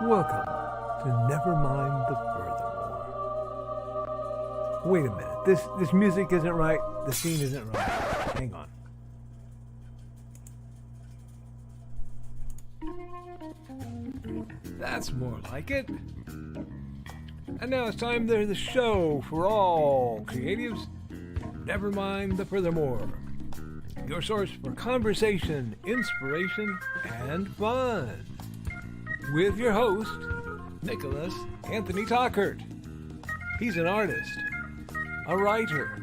Welcome to Nevermind the Furthermore. Wait a minute, this music isn't right, the scene isn't right. Hang on. That's more like it. And now it's time for the show for all creatives. Nevermind the Furthermore. Your source for conversation, inspiration, and fun. With your host, Nicholas Anthony Tockert. He's an artist, a writer,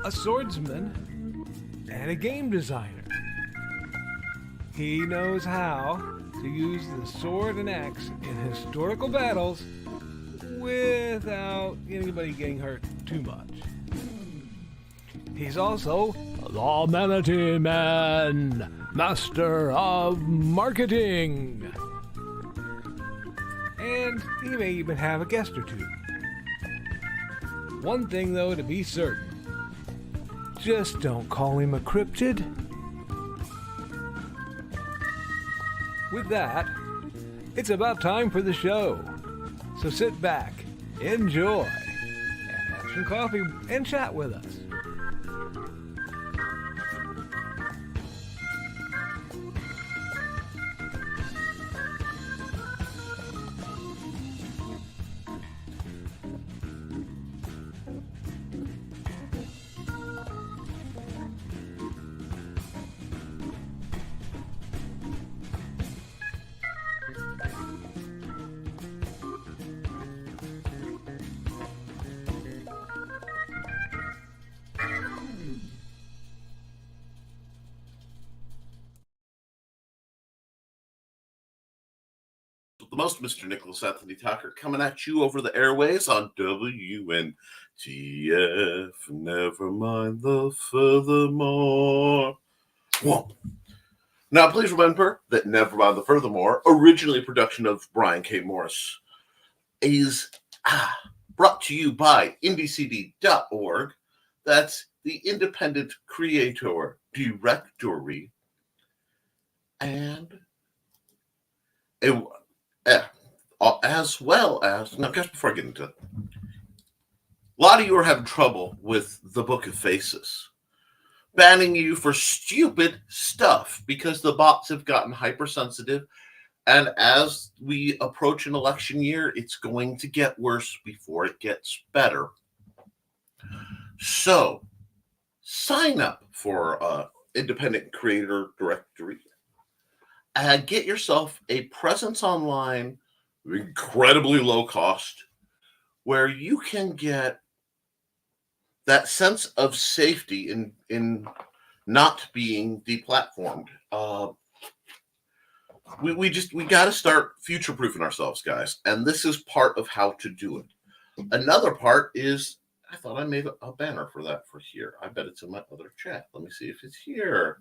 a swordsman, and a game designer. He knows how to use the sword and axe in historical battles without anybody getting hurt too much. He's also the Manatee Man, master of marketing. And he may even have a guest or two. One thing, though, to be certain. Just don't call him a cryptid. With that, it's about time for the show. So sit back, enjoy, and have some coffee and chat with us. The most, Mr. Nicholas Anthony Tockert, coming at you over the airways on WNTF. Nevermind the Furthermore. Whoa. Now, please remember that Nevermind the Furthermore, originally a production of Brian K. Morris, is brought to you by Independant.org. That's the Independent Creator Directory. And as well as, now just before I get into it, a lot of you are having trouble with the Book of Faces, banning you for stupid stuff because the bots have gotten hypersensitive, and as we approach an election year, it's going to get worse before it gets better. So, sign up for Independent Creator Directory and get yourself a presence online, incredibly low cost, where you can get that sense of safety in not being deplatformed. We got to start future-proofing ourselves, guys, and this is part of how to do it. Another part is, I thought I made a banner for that for here. I bet it's in my other chat. Let me see if it's here.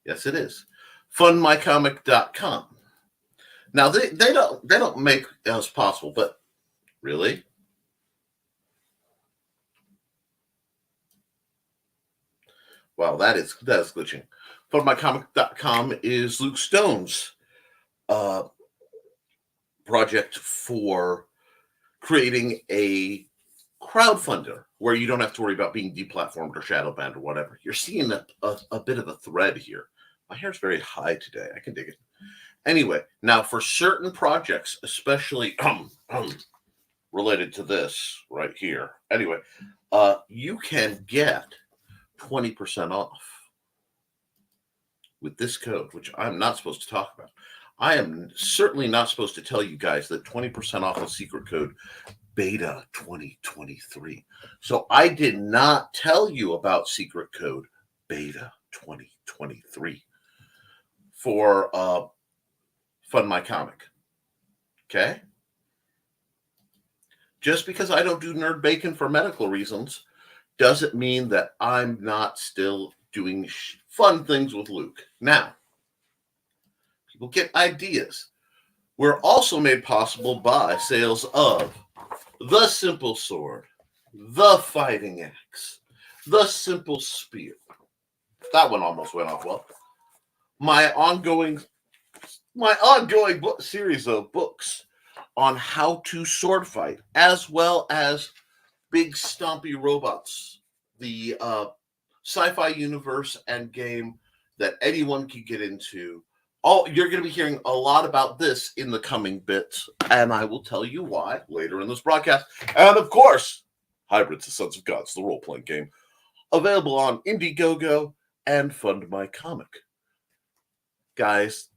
Yes, it is. Fundmycomic.com. Now they don't make us possible, but really? Wow, that is glitching. Fundmycomic.com is Luke Stone's project for creating a crowdfunder where you don't have to worry about being deplatformed or shadow banned or whatever. You're seeing a bit of a thread here. My hair's very high today. I can dig it. Anyway, now for certain projects, especially related to this right here. Anyway, you can get 20% off with this code, which I'm not supposed to talk about. I am certainly not supposed to tell you guys that 20% off a secret code Beta 2023. So I did not tell you about secret code Beta 2023 for Fund My Comic. Okay? Just because I don't do Nerd Bacon for medical reasons doesn't mean that I'm not still doing fun things with Luke. Now, people get ideas. We're also made possible by sales of the Simple Sword, the Fighting Axe, the Simple Spear. That one almost went off well. my ongoing series of books on how to sword fight, as well as Big Stompy Robots, the sci-fi universe and game that anyone can get into. You're going to be hearing a lot about this in the coming bits, and I will tell you why later in this broadcast. And of course, Hybrids, the Sons of Gods, the role-playing game, available on Indiegogo and Fund My Comic. Guys,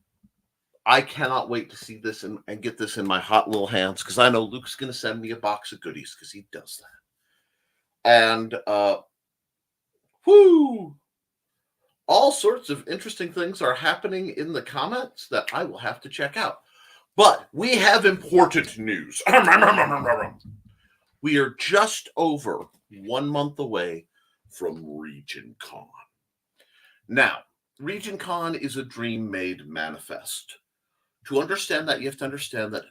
I cannot wait to see this and get this in my hot little hands, because I know Luke's going to send me a box of goodies, because he does that. And, all sorts of interesting things are happening in the comments that I will have to check out. But we have important news. We are just over 1 month away from Region Con. Now, Region Con is a dream made manifest. To understand that, you have to understand that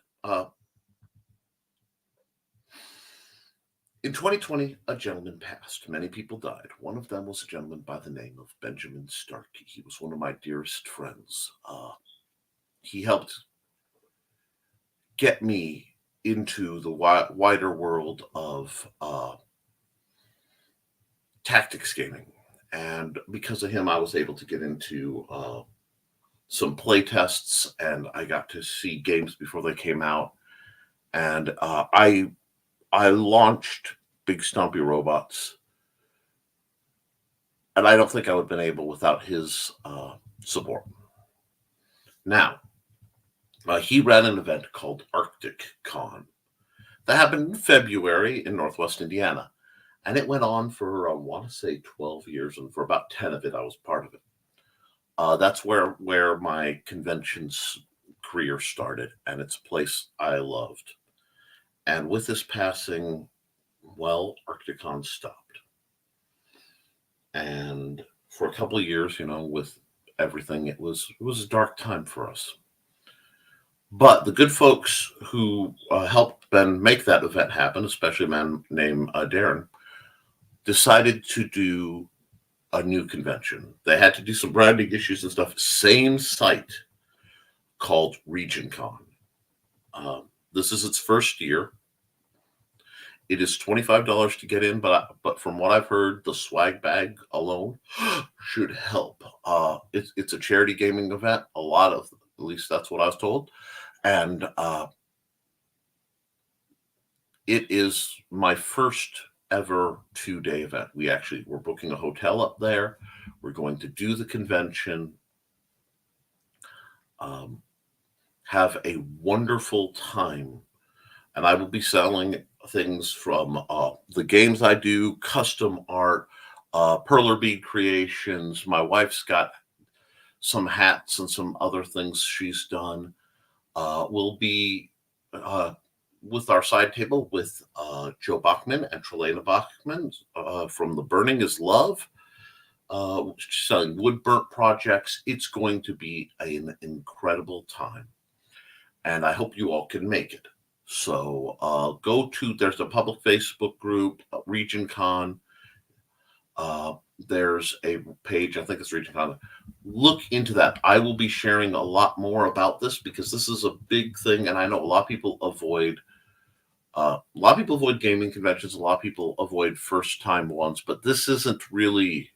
in 2020, a gentleman passed. Many people died. One of them was a gentleman by the name of Benjamin Starkey. He was one of my dearest friends. He helped get me into the wider world of tactics gaming. And because of him, I was able to get into some play tests, and I got to see games before they came out. And I launched Big Stompy Robots, and I don't think I would have been able without his support. Now, he ran an event called Arctic Con that happened in February in Northwest Indiana, and it went on for, I want to say, 12 years, and for about 10 of it, I was part of it. That's where my conventions career started, and it's a place I loved. And with his passing, well, Arcticon stopped. And for a couple of years, with everything, it was a dark time for us. But the good folks who helped Ben make that event happen, especially a man named Darren, decided to do a new convention. They had to do some branding issues and stuff. Same site, called Region Con. This is its first year. It is $25 to get in, but from what I've heard, the swag bag alone should help. It's a charity gaming event. At least that's what I was told. And it is my first ever 2-day event. We're booking a hotel up there. We're going to do the convention. Have a wonderful time. And I will be selling things from the games I do, custom art, perler bead creations. My wife's got some hats and some other things she's done. We'll be with our side table with Joe Bachman and Trelena Bachman from The Burning is Love, selling wood burnt projects. It's going to be an incredible time, and I hope you all can make it. So there's a public Facebook group, Region Con. There's a page, I think it's Region Con. Look into that. I will be sharing a lot more about this, because this is a big thing, and I know a lot of people avoid gaming conventions. A lot of people avoid first-time ones, but this isn't really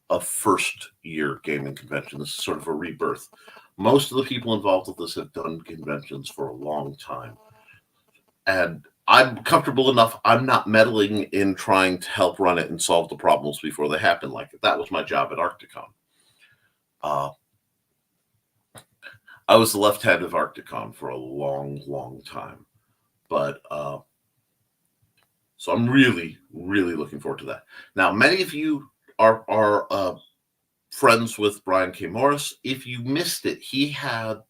a first-year gaming convention. This is sort of a rebirth. Most of the people involved with this have done conventions for a long time. And I'm comfortable enough. I'm not meddling in trying to help run it and solve the problems before they happen. Like that was my job at Arcticon. I was the left hand of Arcticon for a long, long time. But so I'm really, really looking forward to that. Now, many of you are friends with Brian K. Morris. If you missed it, he had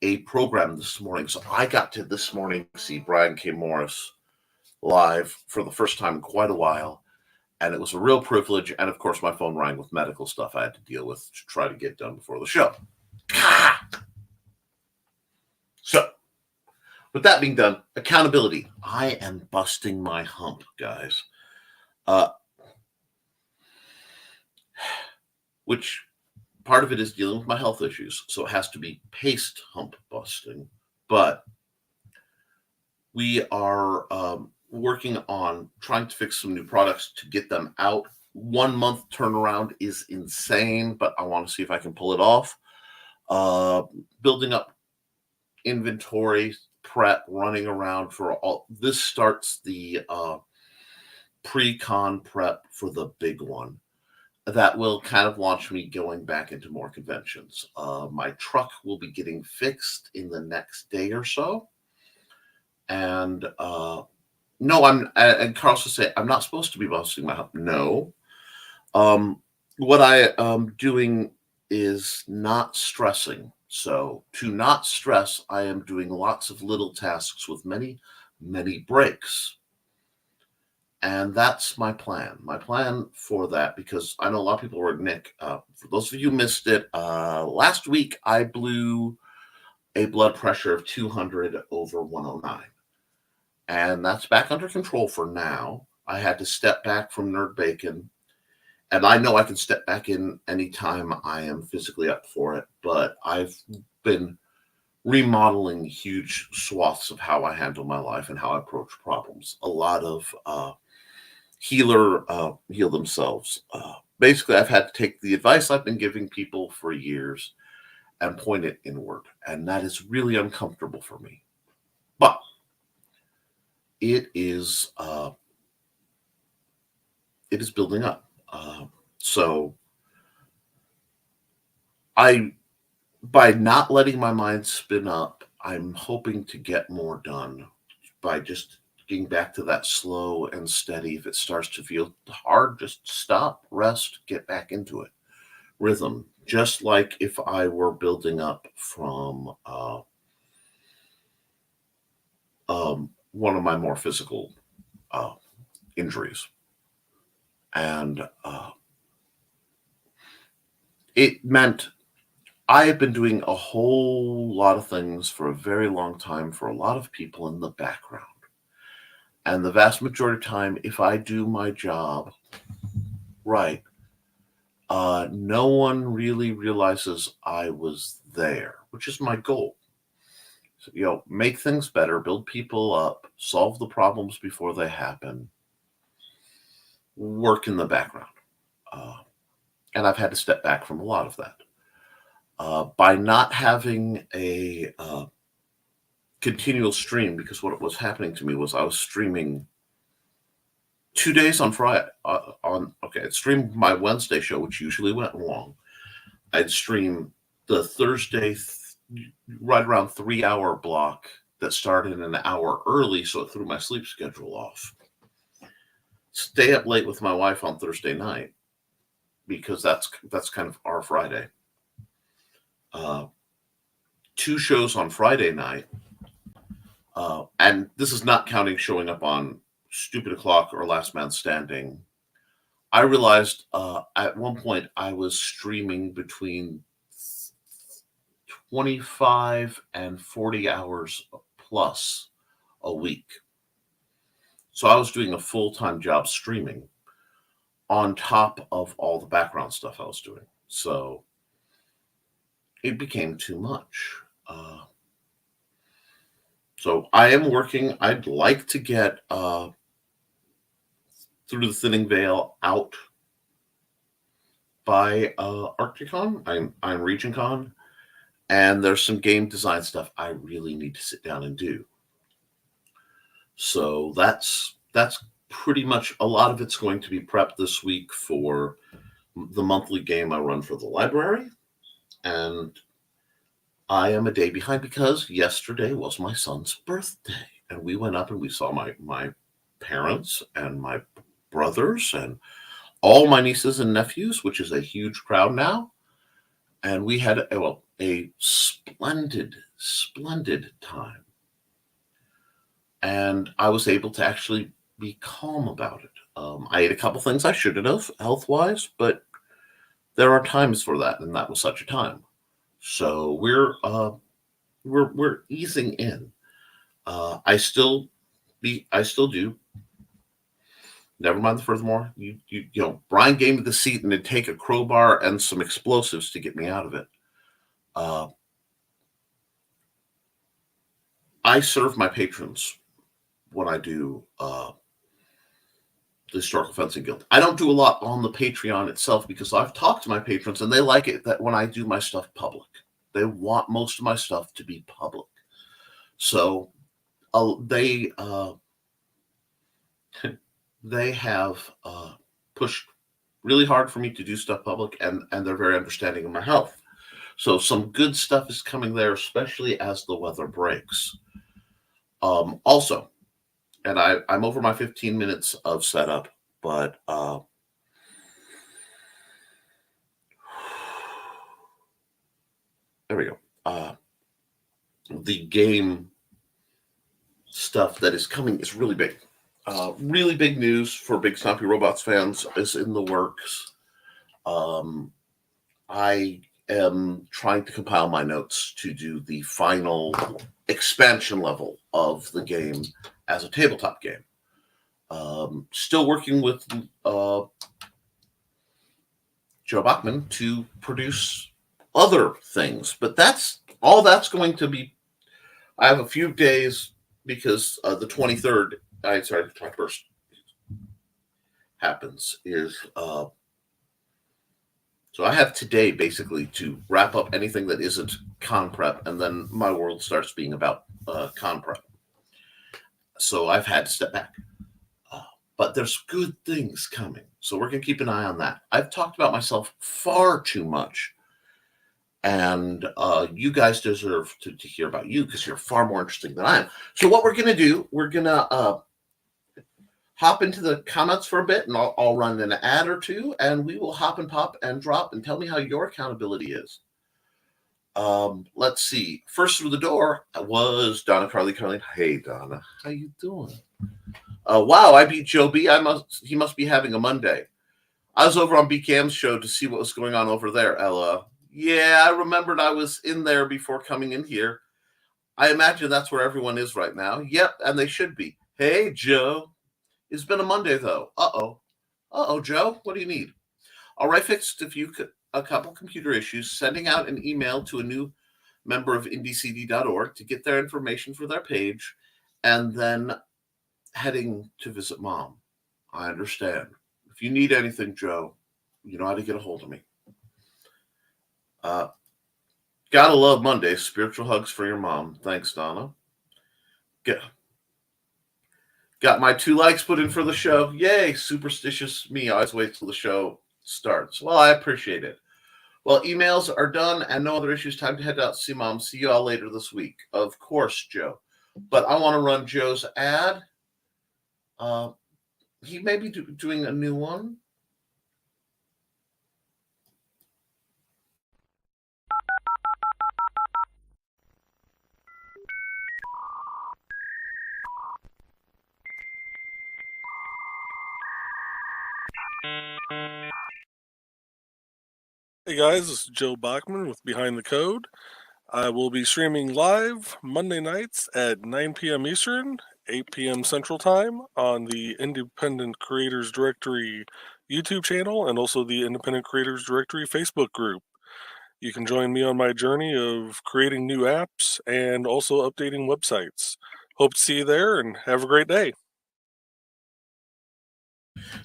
a program this morning. So I got to this morning see Brian K. Morris live for the first time in quite a while. And it was a real privilege. And of course, my phone rang with medical stuff I had to deal with to try to get done before the show. So, with that being done, accountability. I am busting my hump, guys. Which part of it is dealing with my health issues, so it has to be paced hump busting. But we are working on trying to fix some new products to get them out. 1 month turnaround is insane, but I want to see if I can pull it off. Building up inventory, prep, running around for all. This starts the pre-con prep for the big one. That will kind of launch me going back into more conventions. My truck will be getting fixed in the next day or so. And no, and Carlos will say, I'm not supposed to be busting my hump. No. What I am doing is not stressing. So to not stress, I am doing lots of little tasks with many, many breaks. And that's my plan. My plan for that, because I know a lot of people were, Nick, for those of you who missed it, last week I blew a blood pressure of 200 over 109. And that's back under control for now. I had to step back from Nerd Bacon. And I know I can step back in anytime I am physically up for it. But I've been remodeling huge swaths of how I handle my life and how I approach problems. A lot of heal themselves. Basically, I've had to take the advice I've been giving people for years and point it inward. And that is really uncomfortable for me. But it is building up. So by not letting my mind spin up, I'm hoping to get more done by just getting back to that slow and steady. If it starts to feel hard, just stop, rest, get back into it. Rhythm, just like if I were building up from one of my more physical injuries. And it meant I have been doing a whole lot of things for a very long time for a lot of people in the background. And the vast majority of time, if I do my job right, no one really realizes I was there, which is my goal. So, make things better, build people up, solve the problems before they happen, work in the background. And I've had to step back from a lot of that. By not having a continual stream, because what was happening to me was I was streaming 2 days on Friday. I'd stream my Wednesday show, which usually went long. I'd stream the Thursday right around 3-hour block that started an hour early, so it threw my sleep schedule off. Stay up late with my wife on Thursday night, because that's kind of our Friday. 2 shows on Friday night, and this is not counting showing up on Stupid O'Clock or Last Man Standing. I realized at one point I was streaming between 25 and 40 hours plus a week. So I was doing a full-time job streaming on top of all the background stuff I was doing. So it became too much. So I am working. I'd like to get Through the Thinning Veil out by Arcticon. I'm RegionCon, and there's some game design stuff I really need to sit down and do. So that's pretty much a lot of it's going to be prepped this week for the monthly game I run for the library. And I am a day behind because yesterday was my son's birthday. And we went up and we saw my parents and my brothers and all my nieces and nephews, which is a huge crowd now. And we had a splendid, splendid time. And I was able to actually be calm about it. I ate a couple things I shouldn't have health-wise, but there are times for that, and that was such a time. So we're easing in. I still do, Nevermind the Furthermore. You know, Brian gave me the seat and it'd take a crowbar and some explosives to get me out of it. I serve my patrons when I do the Historical Fencing Guild. I don't do a lot on the Patreon itself because I've talked to my patrons and they like it that when I do my stuff public. They want most of my stuff to be public. So they have pushed really hard for me to do stuff public, and they're very understanding of my health. So some good stuff is coming there, especially as the weather breaks. Also, and I'm over my 15 minutes of setup, but there we go. The game stuff that is coming is really big. Really big news for Big Stompy Robots fans is in the works. I am trying to compile my notes to do the final expansion level of the game as a tabletop game. Still working with Joe Bachman to produce other things, but that's going to be. I have a few days because the 23rd. The 21st happens is so I have today basically to wrap up anything that isn't con prep, and then my world starts being about con prep. So I've had to step back. But there's good things coming. So we're going to keep an eye on that. I've talked about myself far too much. And you guys deserve to hear about you because you're far more interesting than I am. So what we're going to do, we're going to hop into the comments for a bit, and I'll run an ad or two, and we will hop and pop and drop and tell me how your accountability is. Let's see. First through the door was Donna Carly. Hey, Donna. How you doing? Wow, I beat Joe B. He must be having a Monday. I was over on BCam's show to see what was going on over there, Ella. Yeah, I remembered I was in there before coming in here. I imagine that's where everyone is right now. Yep, and they should be. Hey, Joe. It's been a Monday, though. Uh-oh, Joe. What do you need? All right, fixed a couple computer issues, sending out an email to a new member of IndieCD.org to get their information for their page, and then heading to visit Mom. I understand. If you need anything, Joe, you know how to get a hold of me. Gotta love Mondays. Spiritual hugs for your mom. Thanks, Donna. Got my 2 likes put in for the show. Yay, superstitious me. I always wait till the show starts. Well, I appreciate it. Well, emails are done and no other issues. Time to head out to see Mom. See you all later this week. Of course, Joe. But I want to run Joe's ad. He may be doing a new one. Hey guys, this is Joe Bachman with Behind the Code. I will be streaming live Monday nights at 9 p.m. Eastern, 8 p.m. Central Time on the Independent Creators Directory YouTube channel and also the Independent Creators Directory Facebook group. You can join me on my journey of creating new apps and also updating websites. Hope to see you there and have a great day.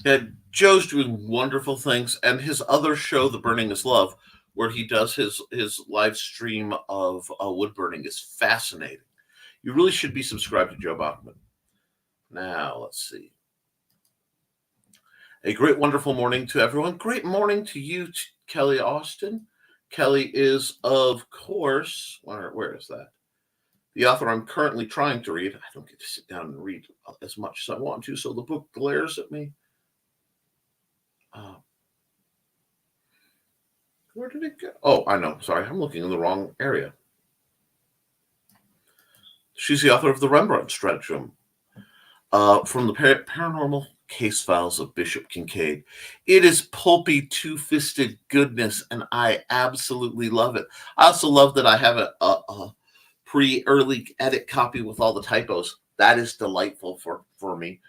Yeah, Joe's doing wonderful things, and his other show, The Burning is Love, where he does his live stream of wood burning, is fascinating. You really should be subscribed to Joe Bachman. Now, let's see. A great, wonderful morning to everyone. Great morning to you, Kelly Austin. Kelly is, of course, where is that? The author I'm currently trying to read. I don't get to sit down and read as much as I want to, so the book glares at me. Where did it go? Oh, I know. Sorry, I'm looking in the wrong area. She's the author of The Rembrandt Stratagem, from the Paranormal Case Files of Bishop Kincaid. It is pulpy, two-fisted goodness, and I absolutely love it. I also love that I have a pre-early edit copy with all the typos. That is delightful for me.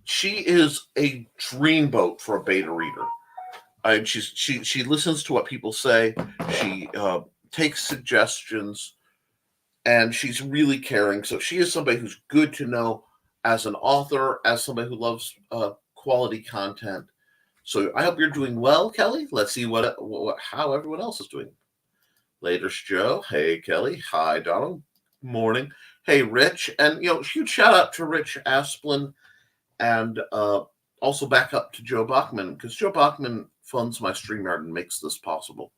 she is a dreamboat for a beta reader. She listens to what people say. She takes suggestions, and she's really caring. So she is somebody who's good to know as an author, as somebody who loves quality content. So I hope you're doing well, Kelly. Let's see how everyone else is doing. Laters Joe. Hey, Kelly. Hi, Donald. Morning. Hey, Rich. And, huge shout out to Rich Asplin, and also back up to Joe Bachman, because Joe Bachman funds my StreamYard and makes this possible.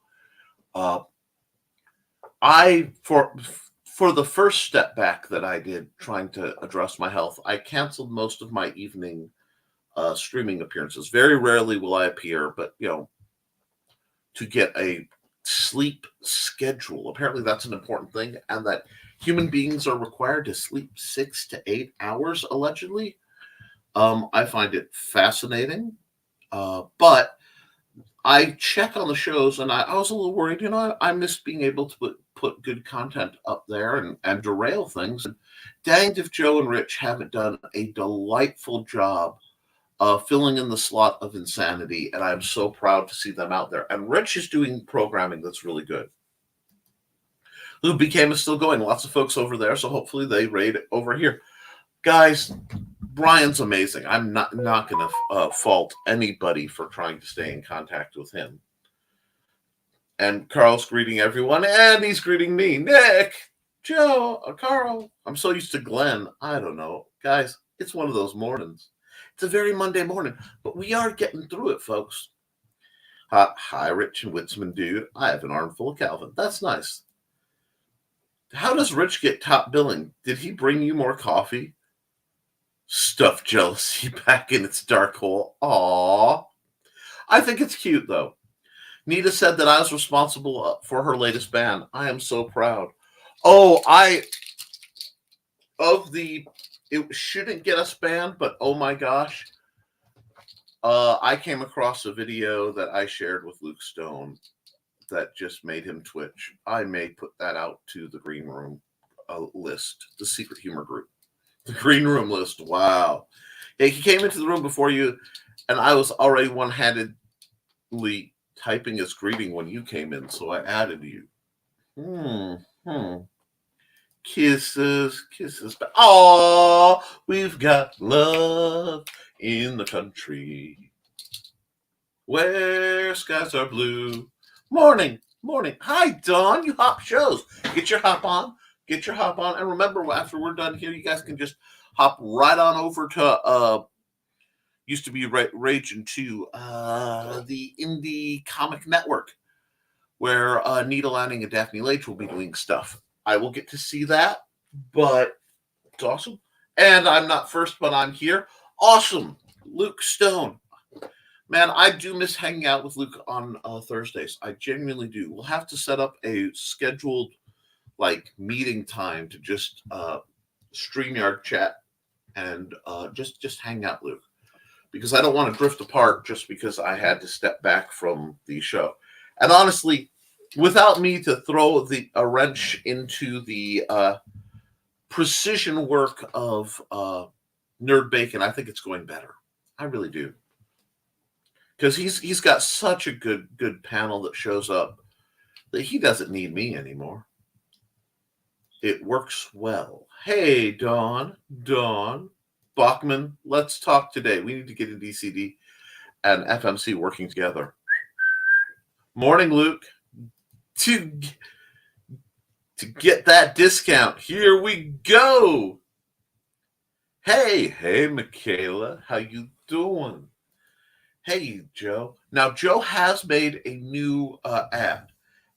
For the first step back that I did trying to address my health, I canceled most of my evening streaming appearances. Very rarely will I appear, but to get a sleep schedule. Apparently that's an important thing, and that human beings are required to sleep 6 to 8 hours, allegedly. I find it fascinating, but I check on the shows, and I was a little worried. I miss being able to put good content up there and derail things. And danged if Joe and Rich haven't done a delightful job filling in the slot of insanity, and I'm so proud to see them out there. And Rich is doing programming that's really good. Who became is still going. Lots of folks over there, so hopefully they raid over here. Guys, Brian's amazing. I'm not going to fault anybody for trying to stay in contact with him. And Carl's greeting everyone, and he's greeting me. Nick, Joe, Carl. I'm so used to Glenn. I don't know. Guys, it's one of those mornings. It's a very Monday morning, but we are getting through it, folks. Hi, Rich and Witzman, dude. I have an armful of Calvin. That's nice. How does Rich get top billing? Did he bring you more coffee? Stuff jealousy back in its dark hole. Aww. I think it's cute, though. Nita said that I was responsible for her latest band. I am so proud. It shouldn't get us banned, but oh my gosh. I came across a video that I shared with Luke Stone that just made him twitch. I may put that out to the Green Room list, the secret humor group. The Green Room list. Wow. Yeah, he came into the room before you, and I was already one-handedly typing his greeting when you came in, so I added you. Kisses. Oh, we've got love in the country where skies are blue. Morning. Hi, Dawn. You hop shows. Get your hop on. And remember, after we're done here, you guys can just hop right on over to used to be Raging 2, the Indie Comic Network, where Nita Lanning and Daphne Leitch will be doing stuff. I will get to see that, but it's awesome. And I'm not first, but I'm here. Awesome. Luke Stone. Man, I do miss hanging out with Luke on Thursdays. I genuinely do. We'll have to set up a scheduled meeting time to just StreamYard chat and just hang out, Luke. Because I don't want to drift apart just because I had to step back from the show. And honestly, without me to throw a wrench into the precision work of Nerd Bacon, I think it's going better. I really do. Because he's got such a good panel that shows up that he doesn't need me anymore. It works well. Hey, Dawn. Bachman, let's talk today. We need to get a DCD and FMC working together. Morning, Luke. To get that discount, here we go. Hey, Michaela. How you doing? Hey, Joe. Now, Joe has made a new ad,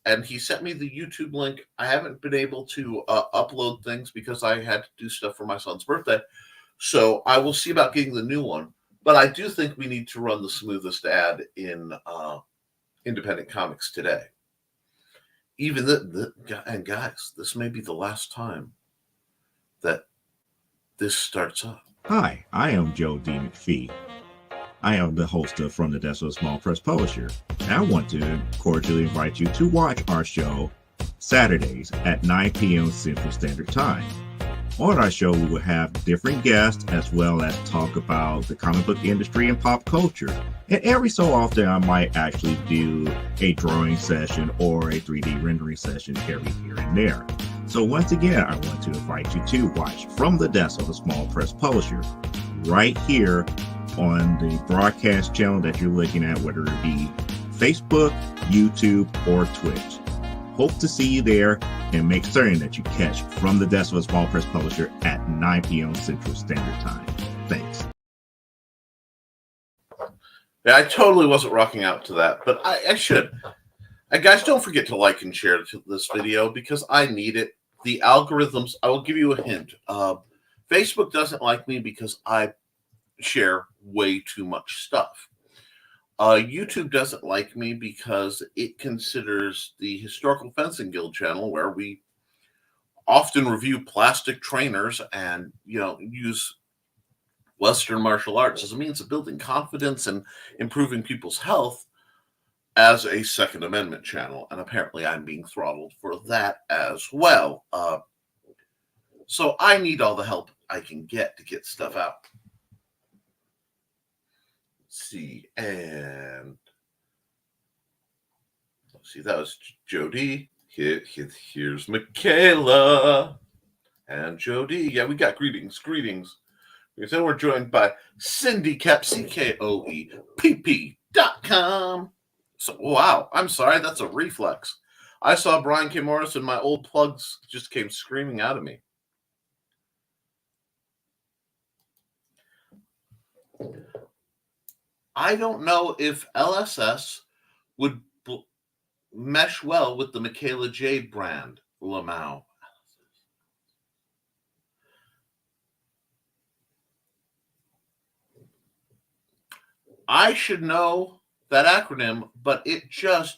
and he sent me the YouTube link. I haven't been able to upload things because I had to do stuff for my son's birthday. So I will see about getting the new one. But I do think we need to run the smoothest ad in independent comics today. And guys, this may be the last time that this starts up. Hi, I am Joe D. McPhee. I am the host of From the Desk of a Small Press Publisher, and I want to cordially invite you to watch our show Saturdays at 9 p.m. Central Standard Time. On our show, we will have different guests as well as talk about the comic book industry and pop culture. And every so often, I might actually do a drawing session or a 3D rendering session every here and there. So once again, I want to invite you to watch From the Desk of a Small Press Publisher right here on the broadcast channel that you're looking at, whether it be Facebook, YouTube, or Twitch. Hope to see you there, and make certain that you catch From the Desk of a Small Press Publisher at 9 p.m. Central Standard Time. Thanks. Yeah, I totally wasn't rocking out to that, but I should. And guys, don't forget to like and share this video because I need it. The algorithms, I will give you a hint. Facebook doesn't like me because I share way too much stuff. YouTube doesn't like me because it considers the Historical Fencing Guild channel, where we often review plastic trainers and, use Western martial arts as a means of building confidence and improving people's health, as a Second Amendment channel. And apparently I'm being throttled for that as well. So I need all the help I can get to get stuff out. See, and let's see, that was Jody. Here's Michaela and Jody. Yeah, we got greetings. And then we're joined by Cindy Koepp, CKOEPP.com. So, wow, I'm sorry, that's a reflex. I saw Brian K. Morris and my old plugs just came screaming out of me. I don't know if LSS would mesh well with the Michaela J brand, Lamau. I should know that acronym, but it just...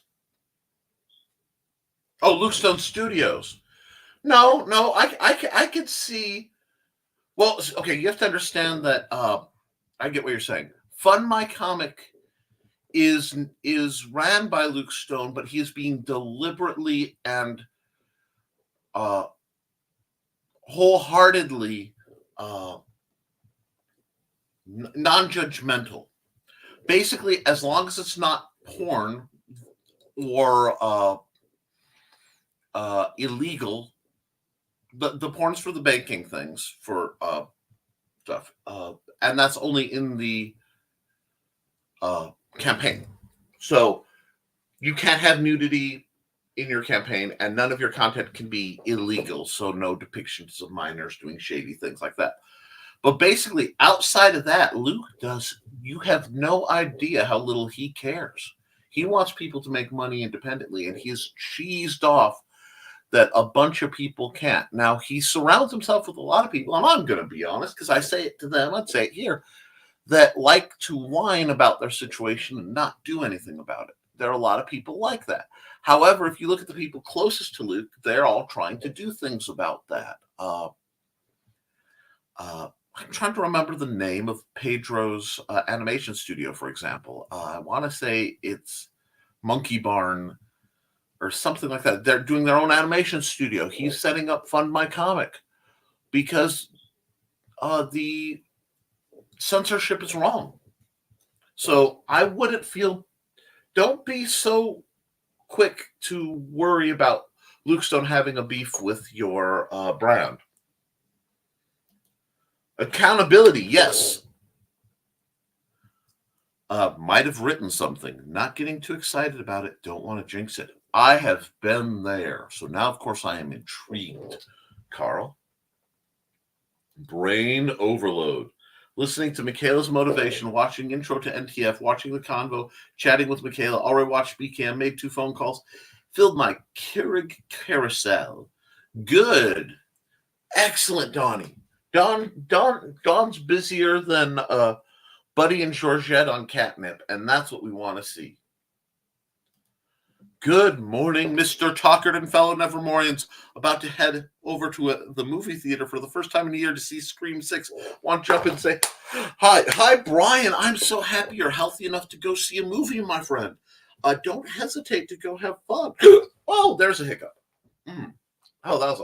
Oh, Luke Stone Studios. No, I could see... Well, okay, you have to understand that... I get what you're saying. Fund My Comic is ran by Luke Stone, but he is being deliberately and wholeheartedly non-judgmental. Basically, as long as it's not porn or illegal, the porn's for the banking things for stuff, and that's only in the campaign. So you can't have nudity in your campaign, and none of your content can be illegal. So no depictions of minors doing shady things like that. But basically, outside of that, Luke you have no idea how little he cares. He wants people to make money independently, and he's cheesed off that a bunch of people can't. Now, he surrounds himself with a lot of people, and I'm going to be honest, because I say it to them, I'd say it here, that like to whine about their situation and not do anything about it. There are a lot of people like that. However, if you look at the people closest to Luke, they're all trying to do things about that. I'm trying to remember the name of Pedro's animation studio, for example. I want to say it's Monkey Barn or something like that. They're doing their own animation studio. He's setting up Fund My Comic because the censorship is wrong. So I wouldn't don't be so quick to worry about Luke Stone having a beef with your brand. Accountability, yes. Might have written something. Not getting too excited about it. Don't want to jinx it. I have been there. So now, of course, I am intrigued. Carl? Brain overload. Listening to Michaela's motivation, watching intro to NTF, watching the convo, chatting with Michaela, already watched BCam, made 2 phone calls, filled my Keurig carousel. Good. Excellent, Donnie. Don's busier than Buddy and Georgette on catnip, and that's what we want to see. Good morning, Mr. Tockert and fellow Nevermorians. About to head over to the movie theater for the first time in a year to see Scream 6. Want to jump in and say, hi, Brian. I'm so happy you're healthy enough to go see a movie, my friend. Don't hesitate to go have fun. Oh, there's a hiccup. Oh, that was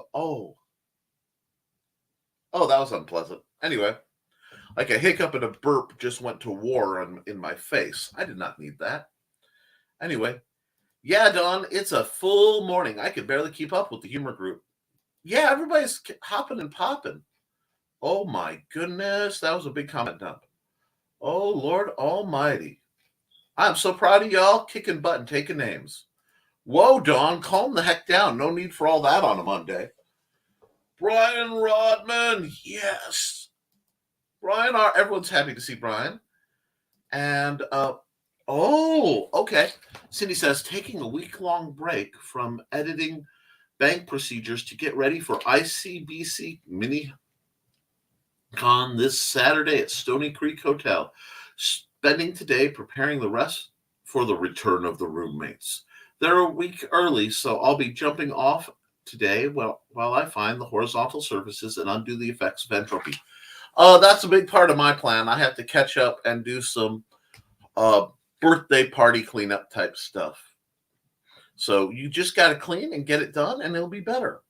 Oh, that was unpleasant. Anyway, like a hiccup and a burp just went to war in my face. I did not need that. Anyway, yeah, Dawn, it's a full morning. I could barely keep up with the humor group. Yeah, everybody's hopping and popping. Oh my goodness, that was a big comment dump. Oh, Lord almighty. I'm so proud of y'all, kicking butt and taking names. Whoa, Dawn, calm the heck down. No need for all that on a Monday. Brian Rodman, yes. Brian, everyone's happy to see Brian. And, oh, okay. Cindy says, taking a week-long break from editing bank procedures to get ready for ICBC Mini Con this Saturday at Stony Creek Hotel. Spending today preparing the rest for the return of the roommates. They're a week early, so I'll be jumping off today while I find the horizontal surfaces and undo the effects of entropy. That's a big part of my plan. I have to catch up and do some birthday party cleanup type stuff. So you just got to clean and get it done, and it'll be better.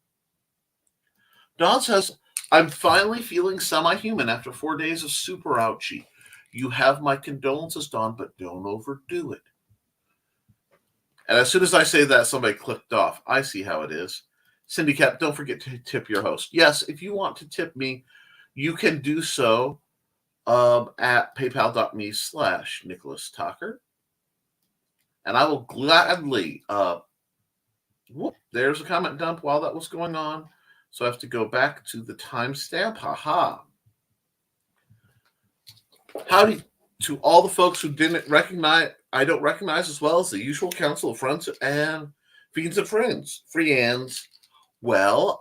Dawn says, I'm finally feeling semi-human after 4 days of super ouchie. You have my condolences, Dawn, but don't overdo it. And as soon as I say that, somebody clicked off. I see how it is. Cindy Cat, don't forget to tip your host. Yes, if you want to tip me, you can do so at paypal.me/Nicholas Tockert. And I will gladly, there's a comment dump while that was going on. So I have to go back to the timestamp. Haha. Howdy to all the folks who I don't recognize, as well as the usual council of friends and fiends and friends. Well,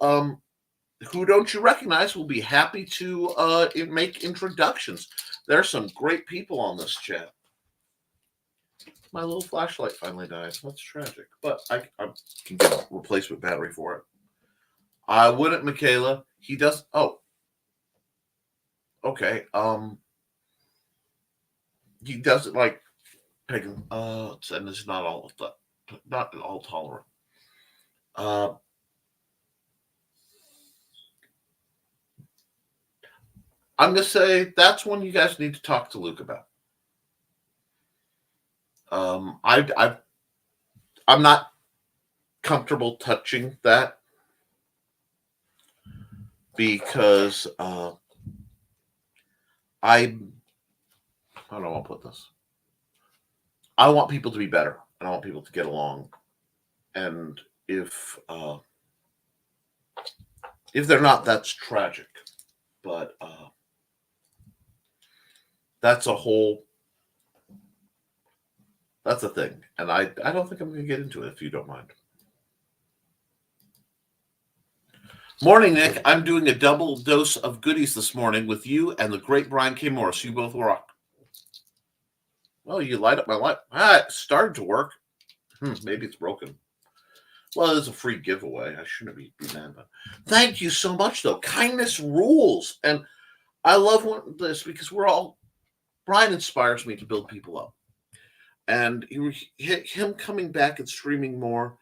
who don't you recognize? We'll be happy to make introductions. There are some great people on this chat. My little flashlight finally died. That's tragic, but I can get a replacement battery for it. I wouldn't, Michaela. He does. Oh, okay. He doesn't like picking. And it's not all tolerant. I'm gonna say that's one you guys need to talk to Luke about. I'm not comfortable touching that because how do I want to put this? I want people to be better, and I want people to get along. And if they're not, that's tragic. But that's a thing. And I don't think I'm going to get into it if you don't mind. Morning, Nick. I'm doing a double dose of goodies this morning with you and the great Brian K. Morris. You both rock. Well, you light up my life. It started to work. Maybe it's broken. Well, it's a free giveaway. I shouldn't be mad about it. Thank you so much, though. Kindness rules. And I love this because Brian inspires me to build people up. And him coming back and streaming more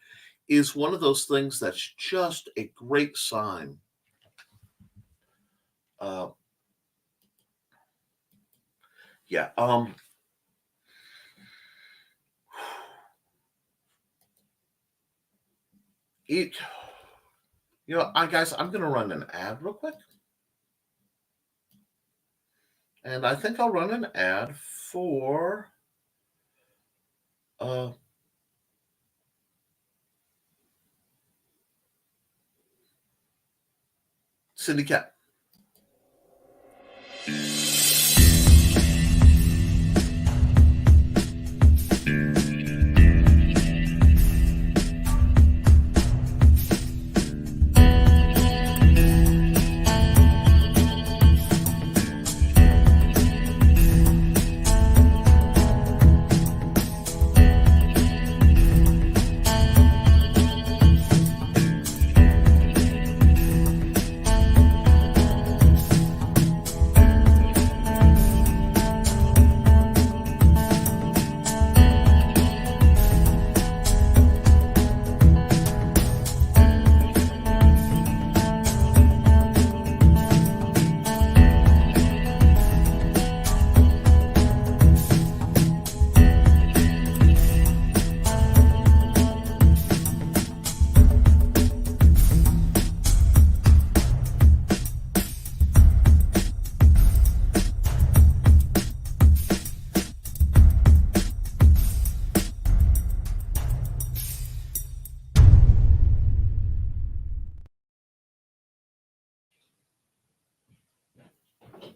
is one of those things that's just a great sign. Guys, I'm going to run an ad real quick. And I think I'll run an ad for Cindy Cat.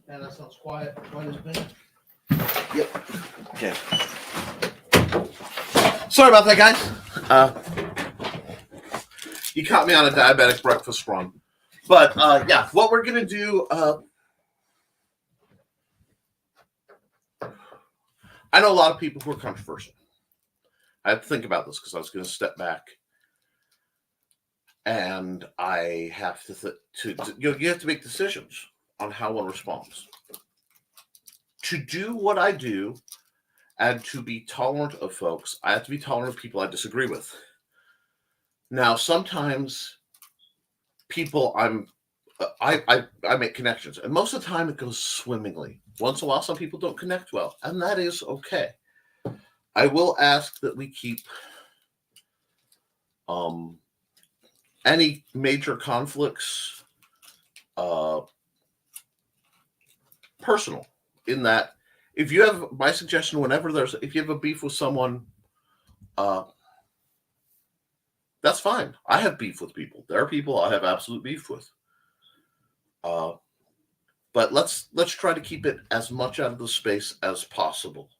Yeah, that sounds quiet as been. Yep. Okay. Sorry about that, guys. You caught me on a diabetic breakfast run. But yeah, what we're going to do, I know a lot of people who are controversial. I had to think about this because I was going to step back, and I have to you have to make decisions on how one responds. To do what I do and to be tolerant of folks, I have to be tolerant of people I disagree with. Now, sometimes people I make connections, and most of the time it goes swimmingly. Once in a while, some people don't connect well, and that is okay. I will ask that we keep any major conflicts personal, in that if you have, my suggestion, if you have a beef with someone, that's fine. I have beef with people. There are people I have absolute beef with. But let's try to keep it as much out of the space as possible.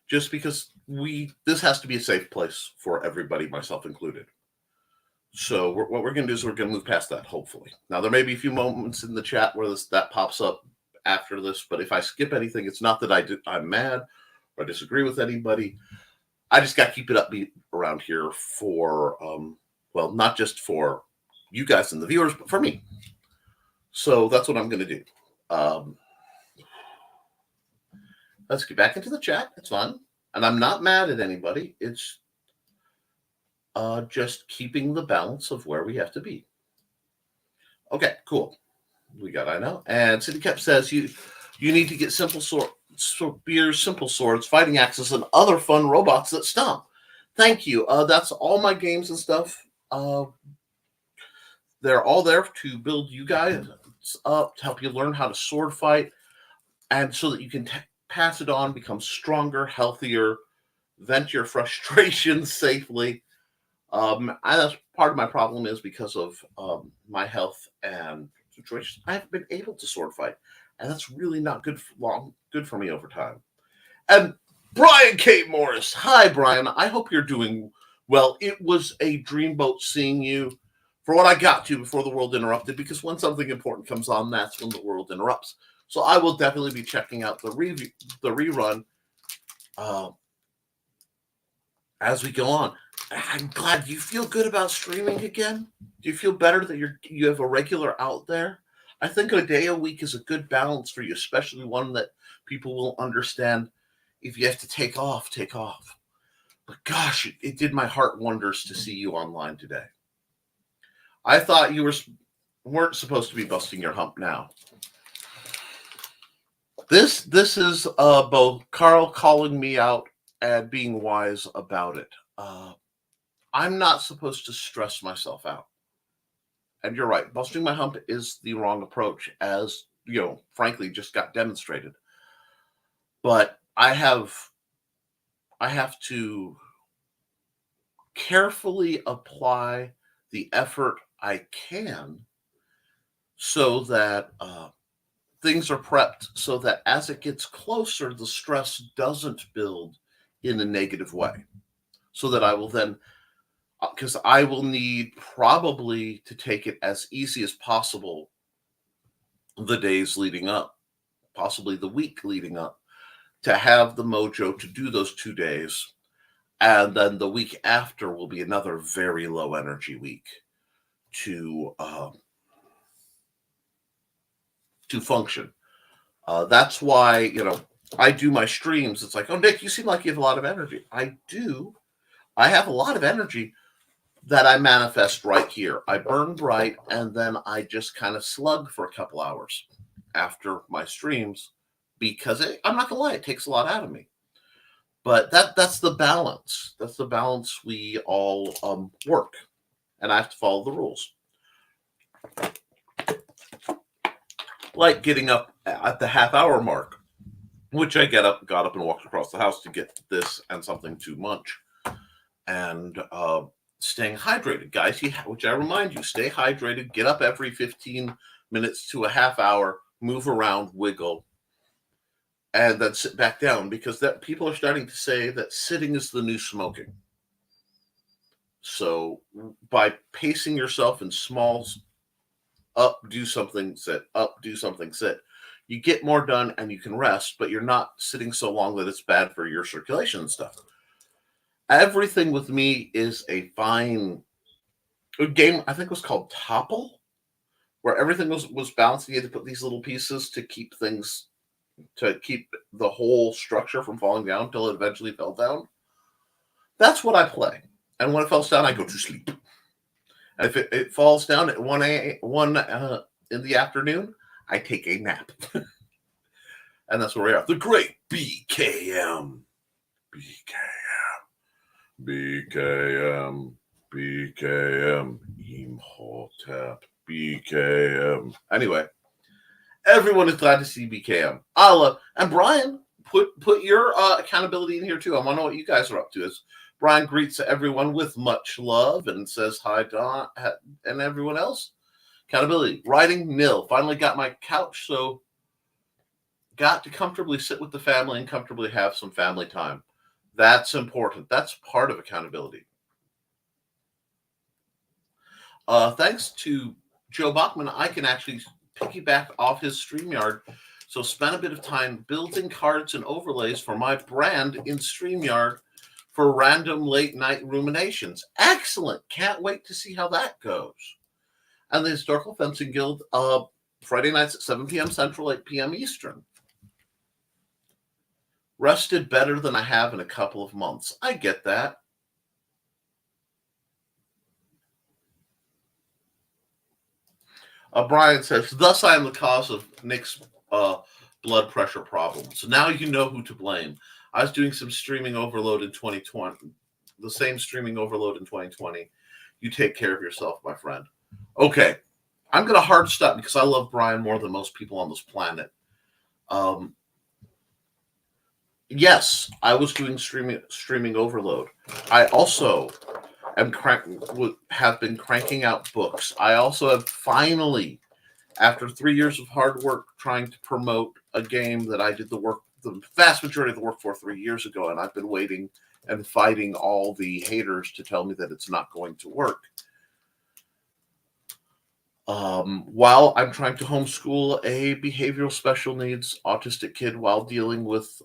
Just because this has to be a safe place for everybody, myself included. So what we're going to do is we're going to move past that, hopefully. Now, there may be a few moments in the chat where that pops up after this, but if I skip anything, it's not that I'm mad or I disagree with anybody. I just got to keep it upbeat around here for, well, not just for you guys and the viewers, but for me. So that's what I'm going to do. Let's get back into the chat. It's fun. And I'm not mad at anybody. It's just keeping the balance of where we have to be. Okay, cool. We got I know. And City Koepp says you need to get simple spears, simple swords, fighting axes, and other fun robots that stomp. Thank you. That's all my games and stuff. They're all there to build you guys up, to help you learn how to sword fight, and so that you can pass it on, become stronger, healthier, vent your frustrations safely. That's part of my problem, is because of my health and situations, I haven't been able to sword fight, and that's really not good for me over time. And Brian K. Morris, hi Brian. I hope you're doing well. It was a dreamboat seeing you for what I got to before the world interrupted, because when something important comes on, that's when the world interrupts. So I will definitely be checking out the rerun as we go on. I'm glad you feel good about streaming again. Do you feel better that you have a regular out there? I think a day a week is a good balance for you, especially one that people will understand. If you have to take off, take off. But gosh, it did my heart wonders to see you online today. I thought you weren't supposed to be busting your hump now. This is both Carl calling me out and being wise about it. I'm not supposed to stress myself out. And you're right, busting my hump is the wrong approach, as, frankly, just got demonstrated. But I have to carefully apply the effort I can so that things are prepped, so that as it gets closer, the stress doesn't build in a negative way. So that I will then, because I will need probably to take it as easy as possible the days leading up, possibly the week leading up, to have the mojo to do those 2 days. And then the week after will be another very low energy week to function. That's why, I do my streams. It's like, oh, Nick, you seem like you have a lot of energy. I do. I have a lot of energy that I manifest right here. I burn bright, and then I just kind of slug for a couple hours after my streams, because I'm not gonna lie, it takes a lot out of me. But that's the balance. That's the balance we all work, and I have to follow the rules. Like getting up at the half-hour mark, which I got up and walked across the house to get this and something to munch. And staying hydrated, guys. Which I remind you, stay hydrated. Get up every 15 minutes to a half hour. Move around, wiggle, and then sit back down, because that people are starting to say that sitting is the new smoking. So by pacing yourself in smalls, up, do something, sit, up, do something, sit, you get more done and you can rest, but you're not sitting so long that it's bad for your circulation and stuff. Everything with me is a fine game. I think it was called Topple, where everything was balanced. You had to put these little pieces to keep the whole structure from falling down until it eventually fell down. That's what I play. And when it falls down, I go to sleep. And if it falls down at 1 in the afternoon, I take a nap. And that's where we are. The great BKM. BKM. Imhotep. BKM. Anyway, everyone is glad to see BKM. Allah and Brian, put your accountability in here too. I want to know what you guys are up to. As Brian greets everyone with much love and says hi, Don, and everyone else. Accountability. Writing nil. Finally got my couch, so got to comfortably sit with the family and comfortably have some family time. That's important. That's part of accountability. Thanks to Joe Bachman, I can actually piggyback off his StreamYard. So spend a bit of time building cards and overlays for my brand in StreamYard for random late night ruminations. Excellent. Can't wait to see how that goes. And the Historical Fencing Guild, Friday nights at 7 p.m. Central, 8 p.m. Eastern. Rested better than I have in a couple of months. I get that. Brian says, thus I am the cause of Nick's blood pressure problems. So now you know who to blame. I was doing some streaming overload in 2020. The same streaming overload in 2020. You take care of yourself, my friend. Okay. I'm going to hard stop because I love Brian more than most people on this planet. Yes, I was doing streaming overload. I also have been cranking out books. I also have finally, after 3 years of hard work trying to promote a game that I did the vast majority of the work for 3 years ago, and I've been waiting and fighting all the haters to tell me that it's not going to work. While I'm trying to homeschool a behavioral special needs autistic kid while dealing with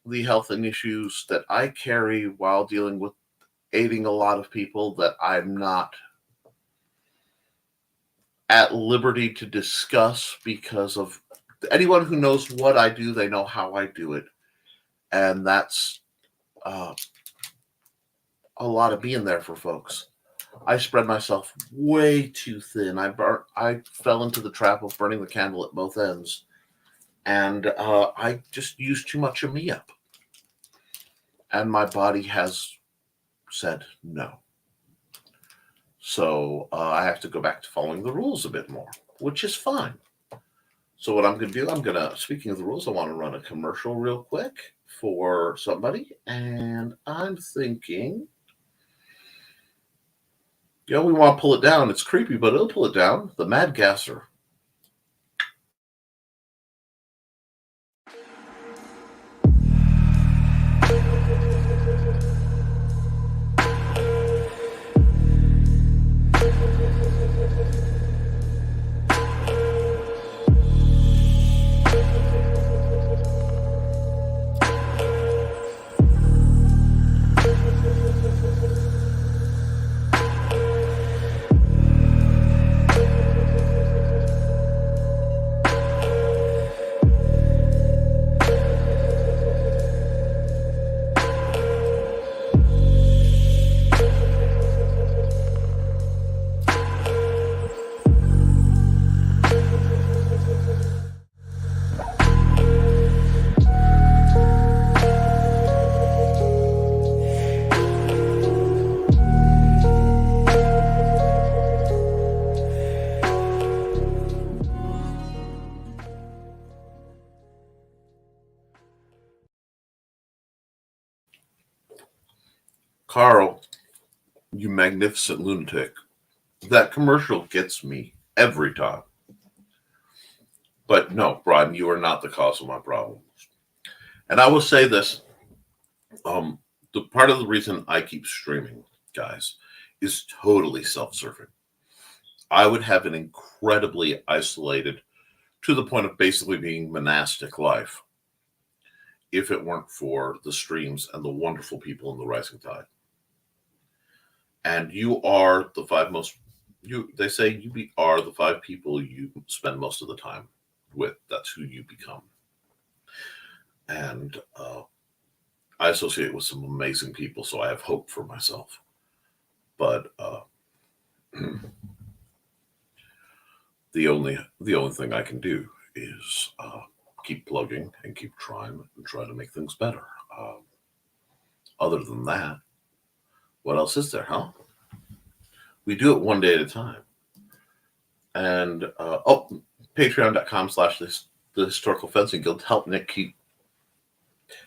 the health and issues that I carry, while dealing with aiding a lot of people that I'm not at liberty to discuss, because of anyone who knows what I do, they know how I do it. And that's a lot of being there for folks. I spread myself way too thin. I fell into the trap of burning the candle at both ends. And I just used too much of me up. And my body has said no. So I have to go back to following the rules a bit more, which is fine. So what I'm going to do, speaking of the rules, I want to run a commercial real quick for somebody. And I'm thinking, we want to pull it down. It's creepy, but it'll pull it down. The Mad Gasser. Carl, You magnificent lunatic. That commercial gets me every time. But no, Brian, you are not the cause of my problems. And I will say this. The part of the reason I keep streaming, guys, is totally self-serving. I would have an incredibly isolated, to the point of basically being monastic life, if it weren't for the streams and the wonderful people in the Rising Tide. And you are the five most, they say you are the five people you spend most of the time with. That's who you become. And I associate with some amazing people, so I have hope for myself. But the only thing I can do is keep plugging and keep trying and try to make things better. Other than that, what else is there, huh? We do it one day at a time. And patreon.com/the Historical Fencing Guild. Help Nick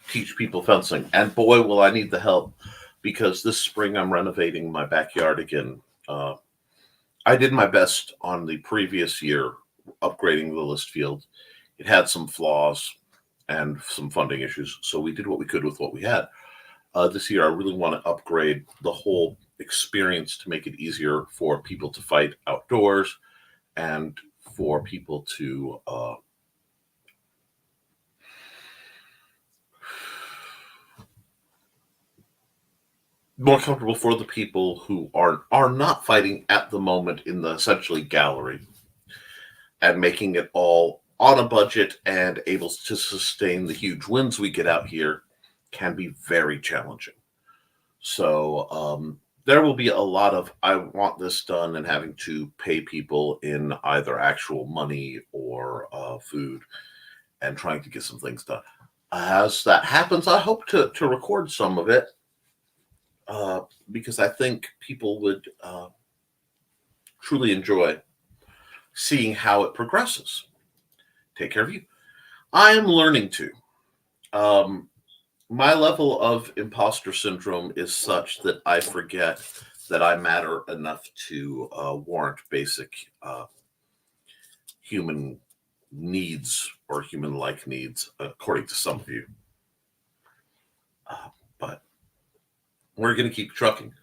teach people fencing. And boy, will I need the help, because this spring I'm renovating my backyard again. I did my best on the previous year upgrading the list field. It had some flaws and some funding issues, so we did what we could with what we had. This year, I really want to upgrade the whole experience to make it easier for people to fight outdoors and for people to more comfortable for the people who are not fighting at the moment in the essentially gallery, and making it all on a budget and able to sustain the huge wins we get out here can be very challenging. So there will be a lot of I want this done and having to pay people in either actual money or food and trying to get some things done. As that happens, I hope to record some of it. Because I think people would truly enjoy seeing how it progresses. Take care of you. I am learning to. My level of imposter syndrome is such that I forget that I matter enough to warrant basic human needs or human-like needs, according to some of you. But we're going to keep trucking.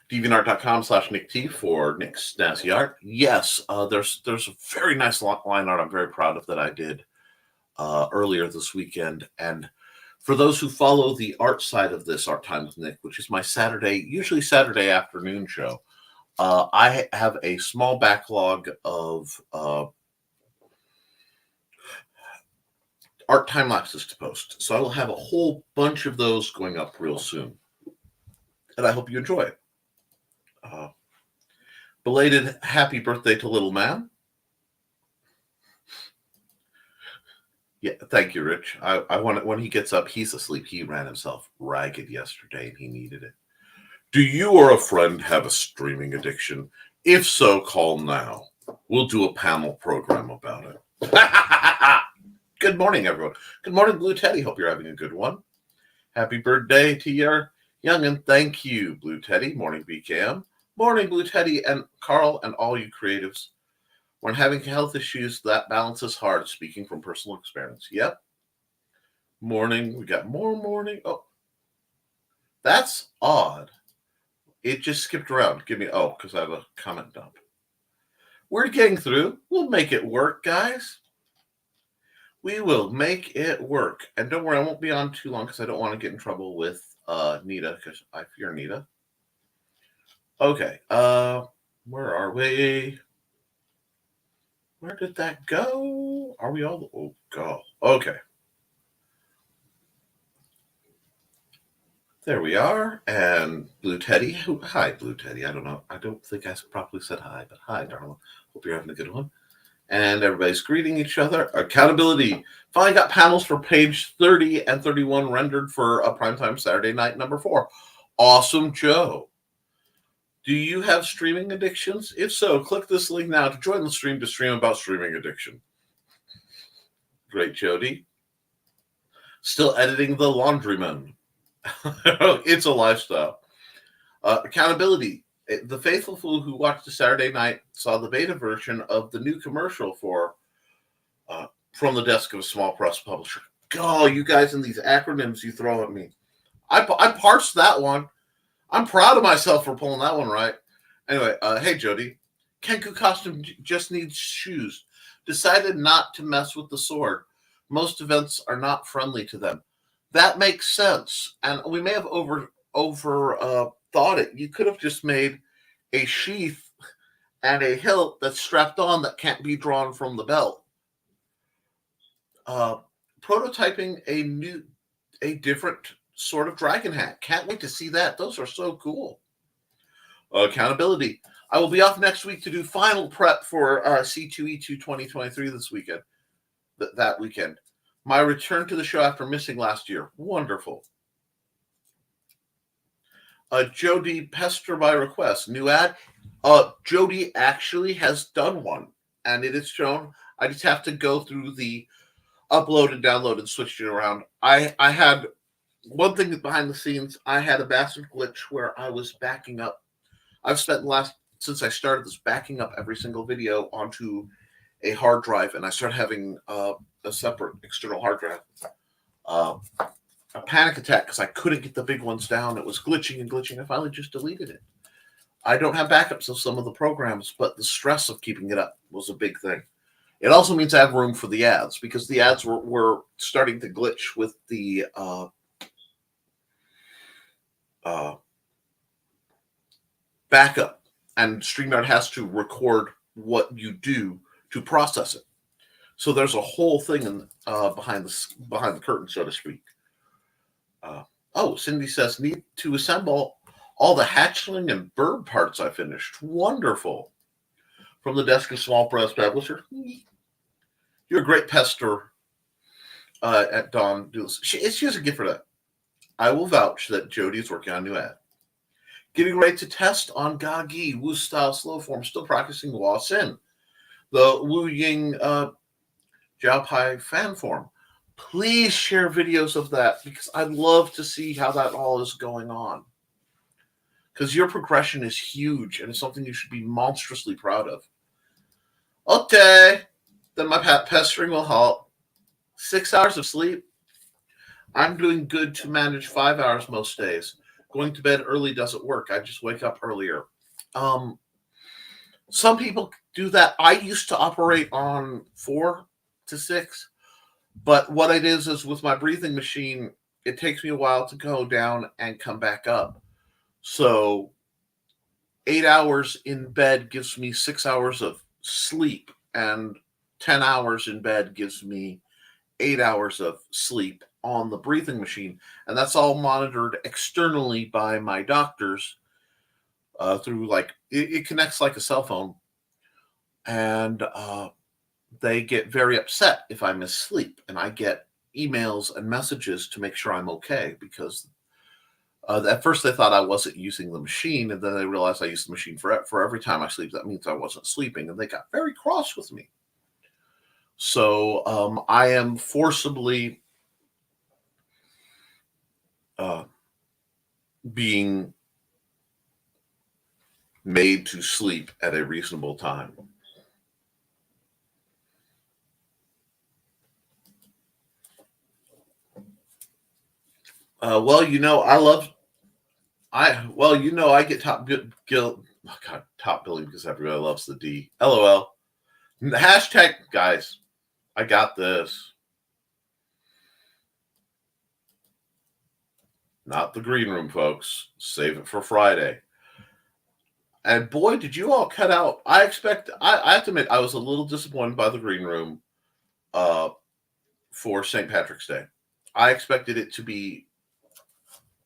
DeviantArt.com/Nick T for Nick's Snazzy Art. Yes, there's a very nice line art I'm very proud of that I did earlier this weekend. And for those who follow the art side of this, Art Time with Nick, which is my usually Saturday afternoon show, I have a small backlog of art time lapses to post. So I will have a whole bunch of those going up real soon. And I hope you enjoy it. Belated happy birthday to little man. Yeah, thank you, Rich. I want it when he gets up. He's asleep. He ran himself ragged yesterday and he needed it. Do you or a friend have a streaming addiction? If so, call now. We'll do a panel program about it. Good morning, everyone. Good morning, Blue Teddy. Hope you're having a good one. Happy birthday to your youngin'. Thank you, Blue Teddy. Morning, BKM. Morning, Blue Teddy and Carl and all you creatives. When having health issues, that balance is hard, speaking from personal experience. Yep. Morning. We got more morning. Oh, that's odd. It just skipped around. Because I have a comment dump. We're getting through. We'll make it work, guys. We will make it work. And don't worry, I won't be on too long because I don't want to get in trouble with Nita, because I fear Nita. Okay. Where are we? Where did that go? Are we all? Oh, God. Okay. There we are. And Blue Teddy. Hi, Blue Teddy. I don't know. I don't think I properly said hi, but hi, darling. Hope you're having a good one. And everybody's greeting each other. Accountability. Finally got panels for page 30 and 31 rendered for a primetime Saturday night number 4. Awesome, Joe. Do you have streaming addictions? If so, click this link now to join the stream to stream about streaming addiction. Great, Jody. Still editing The Laundryman. It's a lifestyle. Accountability. The faithful fool who watched the Saturday night saw the beta version of the new commercial for From the Desk of a Small Press Publisher. Oh, you guys and these acronyms you throw at me. I parsed that one. I'm proud of myself for pulling that one right. Anyway, hey, Jody. Kenku costume just needs shoes. Decided not to mess with the sword. Most events are not friendly to them. That makes sense. And we may have over thought it. You could have just made a sheath and a hilt that's strapped on that can't be drawn from the belt. Prototyping a different sort of dragon hat. Can't wait to see that. Those are so cool. Accountability. I will be off next week to do final prep for C2E2 2023 this weekend. That weekend. My return to the show after missing last year. Wonderful. Jody Pester by request. New ad. Jody actually has done one, and it is shown. I just have to go through the upload and download and switch it around. I had one thing behind the scenes. I had a bastard glitch where I was backing up. I've spent since I started this backing up every single video onto a hard drive, and I started having a separate external hard drive. A panic attack because I couldn't get the big ones down. It was glitching and glitching. I finally just deleted it. I don't have backups of some of the programs, but the stress of keeping it up was a big thing. It also means I have room for the ads because the ads were starting to glitch with the backup, and StreamYard has to record what you do to process it. So there's a whole thing behind the curtain, so to speak. Cindy says, need to assemble all the hatchling and bird parts I finished. Wonderful. From the Desk of Small Press Publisher. You're a great pester at Dawn. She has a gift for that. I will vouch that Jody is working on a new ad. Getting ready to test on Gagi, Wu style slow form, still practicing Hua Sin. The Wu Ying Jiao Pai fan form. Please share videos of that because I'd love to see how that all is going on. Because your progression is huge and it's something you should be monstrously proud of. Okay, then my pestering will halt. 6 hours of sleep. I'm doing good to manage 5 hours most days. Going to bed early doesn't work. I just wake up earlier. Some people do that. I used to operate on 4 to 6. But what it is with my breathing machine, it takes me a while to go down and come back up. So 8 hours in bed gives me 6 hours of sleep, and 10 hours in bed gives me 8 hours of sleep on the breathing machine. And that's all monitored externally by my doctors through it connects like a cell phone. And they get very upset if I miss sleep, and I get emails and messages to make sure I'm okay because at first they thought I wasn't using the machine, and then they realized I use the machine for every time I sleep. That means I wasn't sleeping, and they got very cross with me. So I am forcibly being made to sleep at a reasonable time. I get top billing because everybody loves the D. LOL. Hashtag, guys, I got this. Not the green room, folks. Save it for Friday. And boy, did you all cut out. I have to admit, I was a little disappointed by the green room for St. Patrick's Day. I expected it to be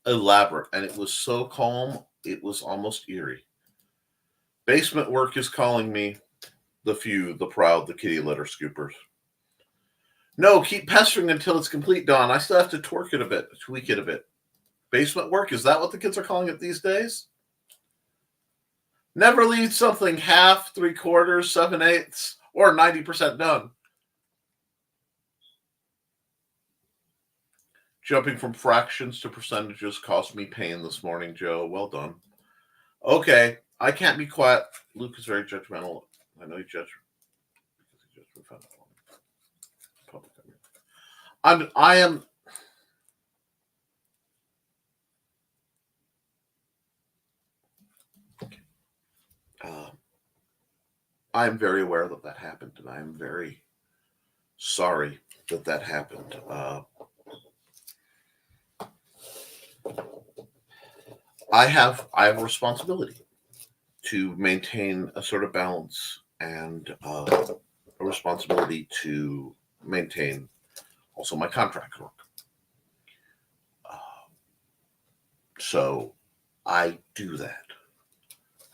elaborate, and it was so calm, it was almost eerie. Basement work is calling me. The few, the proud, the kitty litter scoopers. No, keep pestering until it's complete, Don. I still have to tweak it a bit. Basement work, is that what the kids are calling it these days? Never leave something half, 3/4, 7/8, or 90% done. Jumping from fractions to percentages cost me pain this morning, Joe. Well done. Okay. I can't be quiet. Luke is very judgmental. I know he judged because he just found out public. I am. I am very aware that that happened, and I am very sorry that that happened. I have a responsibility to maintain a sort of balance and a responsibility to maintain also my contract work. So I do that.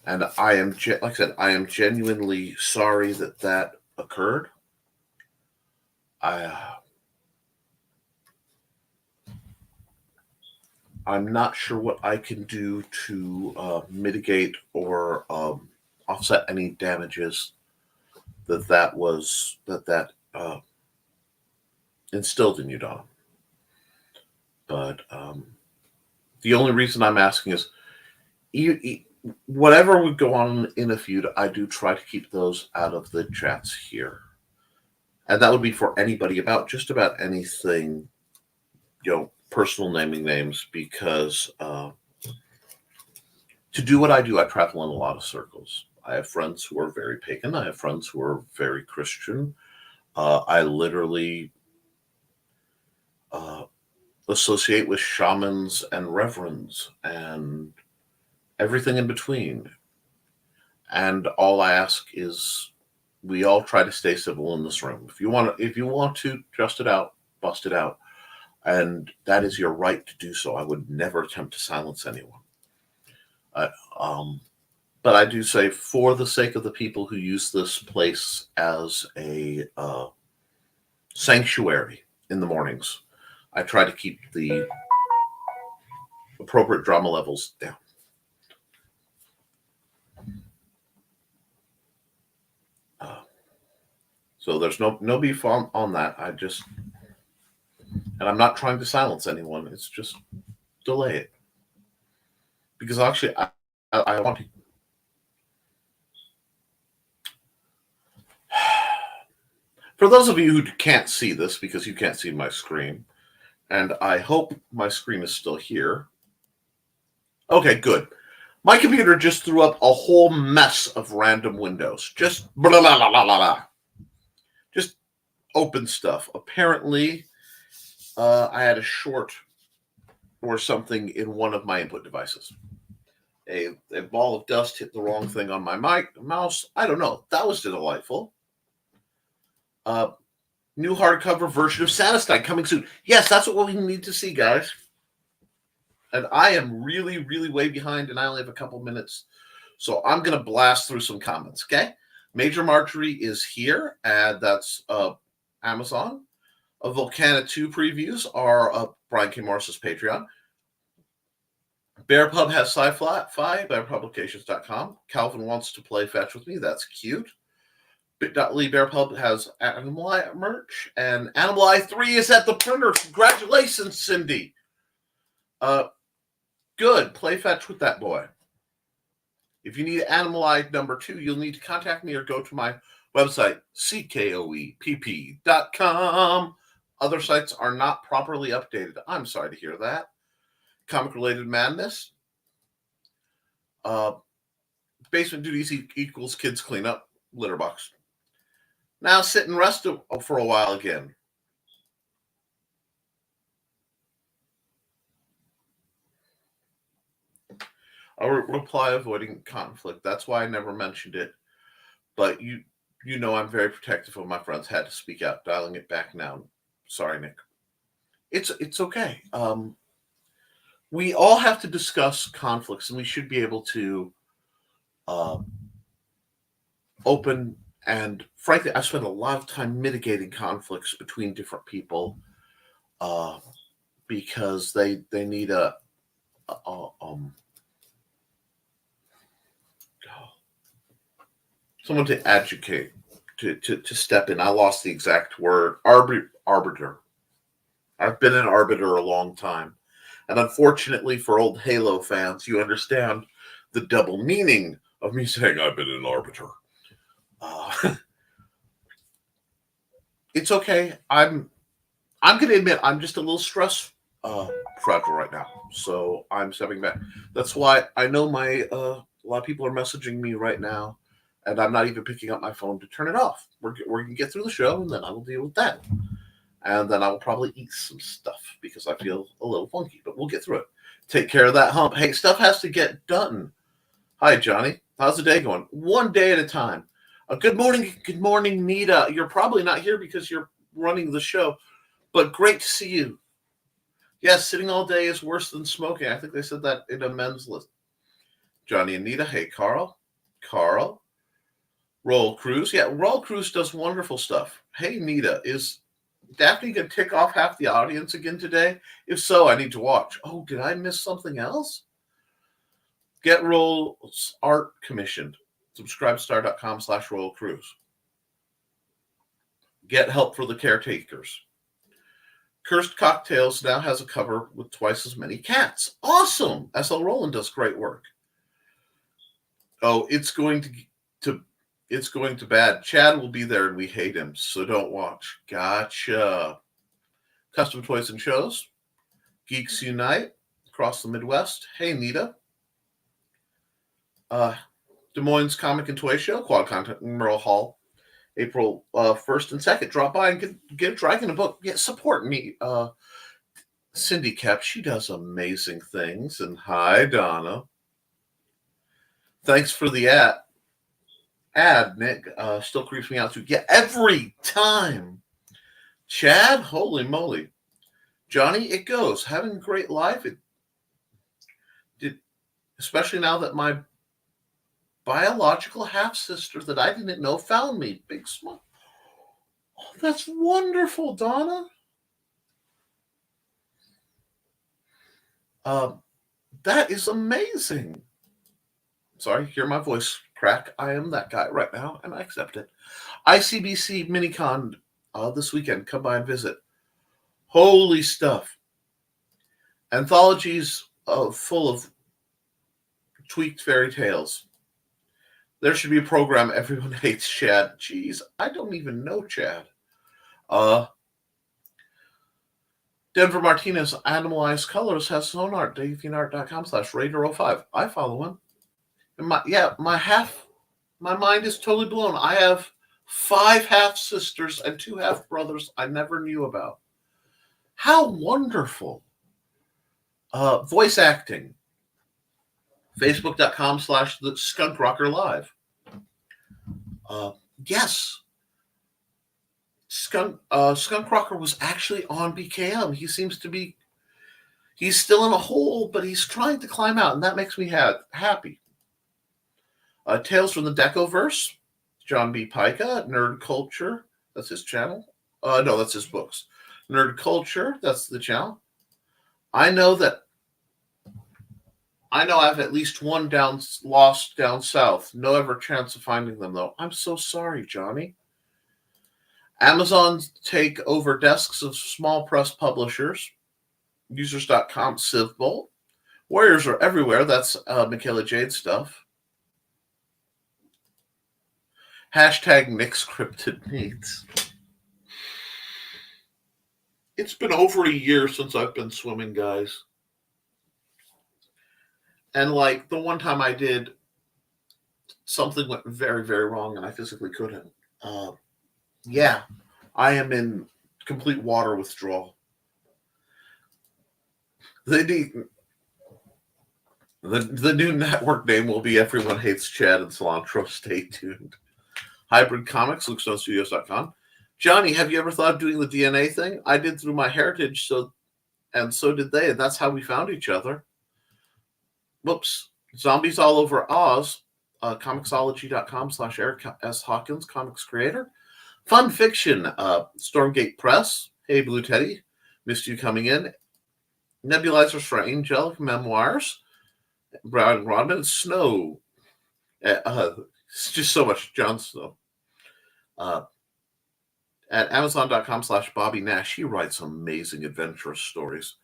And I am, like I said, I am genuinely sorry that that occurred. I'm not sure what I can do to mitigate or offset any damages that instilled in you, Donna. But the only reason I'm asking is, whatever would go on in a feud, I do try to keep those out of the chats here. And that would be for anybody about just about anything, personal naming names, because to do what I do, I travel in a lot of circles. I have friends who are very pagan. I have friends who are very Christian. I literally associate with shamans and reverends and everything in between. And all I ask is we all try to stay civil in this room. If you want to just it out, bust it out. And that is your right to do so. I would never attempt to silence anyone. But I do say, for the sake of the people who use this place as a sanctuary in the mornings, I try to keep the appropriate drama levels down. So there's no beef on that. And I'm not trying to silence anyone. It's just delay it. Because actually, I want to. For those of you who can't see this, because you can't see my screen, and I hope my screen is still here. Okay, good. My computer just threw up a whole mess of random windows. Just blah, blah, blah, blah, blah. Just open stuff. Apparently, I had a short or something in one of my input devices. A ball of dust hit the wrong thing on my mouse. I don't know. That was delightful. New hardcover version of Sanistine coming soon. Yes, that's what we need to see, guys. And I am really, really way behind, and I only have a couple minutes. So I'm going to blast through some comments, okay? Major Marjorie is here, and that's Amazon. Volcana 2 previews are Brian K. Morris's Patreon. Bear.pub has sci-fi, bearpublications.com. Calvin wants to play fetch with me. That's cute. Bit.ly Bear.pub has Animal Eye merch, and Animal Eye 3 is at the printer. Congratulations, Cindy. Good. Play fetch with that boy. If you need Animal Eye number 2, you'll need to contact me or go to my website, CKOEPP.com. Other sites are not properly updated. I'm sorry to hear that. Comic-related madness. Basement duties equals kids cleanup. Litter box. Now sit and rest for a while again. I'll reply avoiding conflict. That's why I never mentioned it. But you know I'm very protective of my friends. Had to speak out. Dialing it back now. Sorry, Nick. It's okay. We all have to discuss conflicts, and we should be able to open. And frankly, I spend a lot of time mitigating conflicts between different people because they need someone to educate, to step in. I lost the exact word. Arbiter. I've been an arbiter a long time. And unfortunately for old Halo fans, you understand the double meaning of me saying I've been an arbiter. It's okay. I'm going to admit I'm just a little stressed fragile right now, so I'm stepping back. That's why I know a lot of people are messaging me right now, and I'm not even picking up my phone to turn it off. We're going to get through the show, and then I will deal with that. And then I will probably eat some stuff because I feel a little funky, but we'll get through it. Take care of that hump. Hey, stuff has to get done. Hi, Johnny. How's the day going? One day at a time. Good morning, Nita. You're probably not here because you're running the show, but great to see you. Yes, sitting all day is worse than smoking. I think they said that in a men's list. Johnny and Nita. Hey, Carl. Roll Cruz. Yeah, Roll Cruz does wonderful stuff. Hey, Nita, is Daphne going to tick off half the audience again today? If so, I need to watch. Oh, did I miss something else? Get Roll's art commissioned. Subscribestar.com/Roll Cruz. Get help for the caretakers. Cursed Cocktails now has a cover with twice as many cats. Awesome! SL Roland does great work. Oh, it's going to bad. Chad will be there and we hate him, so don't watch. Gotcha. Custom Toys and Shows. Geeks Unite across the Midwest. Hey, Nita. Des Moines Comic and Toy Show, Quad Content in Merle Hall, April 1st and 2nd. Drop by and get a Dragon a book. Yeah, support me. Cindy Koepp, she does amazing things. And hi, Donna. Thanks for the ad, Nick. Still creeps me out too. Yeah, every time. Chad, holy moly. Johnny, it goes. Having a great life. It did, especially now that my biological half-sister that I didn't know found me. Big smile. Oh, that's wonderful, Donna. That is amazing. Sorry, hear my voice crack. I am that guy right now, and I accept it. ICBC Minicon this weekend. Come by and visit. Holy stuff. Anthologies full of tweaked fairy tales. There should be a program. Everyone hates Chad. Jeez, I don't even know Chad. Denver Martinez, Animalized Colors, has his own art. DaveFienart.com/Raider05. I follow him. And my mind is totally blown. I have 5 half-sisters and 2 half-brothers I never knew about. How wonderful. Voice acting. Facebook.com/The Skunk Rocker Live. Yes. Skunk Rocker was actually on BKM. He seems to be, he's still in a hole, but he's trying to climb out, and that makes me happy. Tales from the Decoverse. John B. Pica. Nerd Culture. That's his channel. No, that's his books. Nerd Culture. That's the channel. I know I have at least one lost down south. No ever chance of finding them, though. I'm so sorry, Johnny. Amazon take over desks of small press publishers. Users.com, Civbolt. Warriors are everywhere. That's Michaela Jade stuff. Hashtag Nick's Cryptid Needs. It's been over a year since I've been swimming, guys. And like the one time I did, something went very, very wrong and I physically couldn't. Yeah, I am in complete water withdrawal. The new network name will be Everyone Hates Chad and Cilantro. Stay tuned. Hybrid Comics, LukeStoneStudios.com. Johnny, have you ever thought of doing the DNA thing? I did through my heritage, so did they, and that's how we found each other. Whoops. Zombies All Over Oz. Comixology.com/Eric S. Hawkins, comics creator. Fun fiction. Stormgate Press. Hey, Blue Teddy. Missed you coming in. Nebulizers for Angelic Memoirs. Brown Rodman. Snow. It's just so much Jon Snow. At Amazon.com/Bobby Nash. He writes amazing adventurous stories.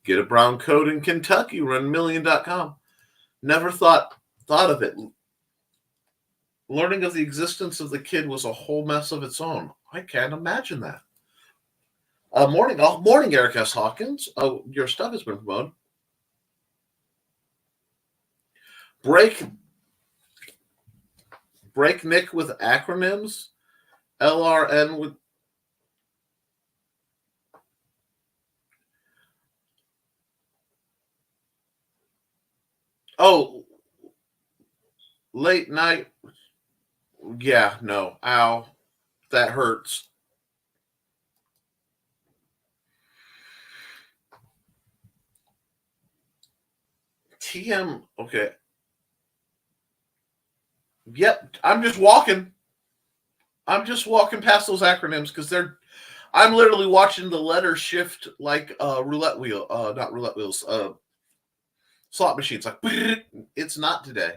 Get a brown coat in Kentucky. Run Million.com. Never thought of it. Learning of the existence of the kid was a whole mess of its own. I can't imagine that. Morning, Eric S. Hawkins. Oh, your stuff has been promoted. Breaknik with acronyms. LRN with. Oh, late night. Yeah, no. Ow. That hurts. TM. Okay. Yep. I'm just walking past those acronyms because I'm literally watching the letters shift like roulette wheel. Not roulette wheels. Slot machines. Like, it's not today.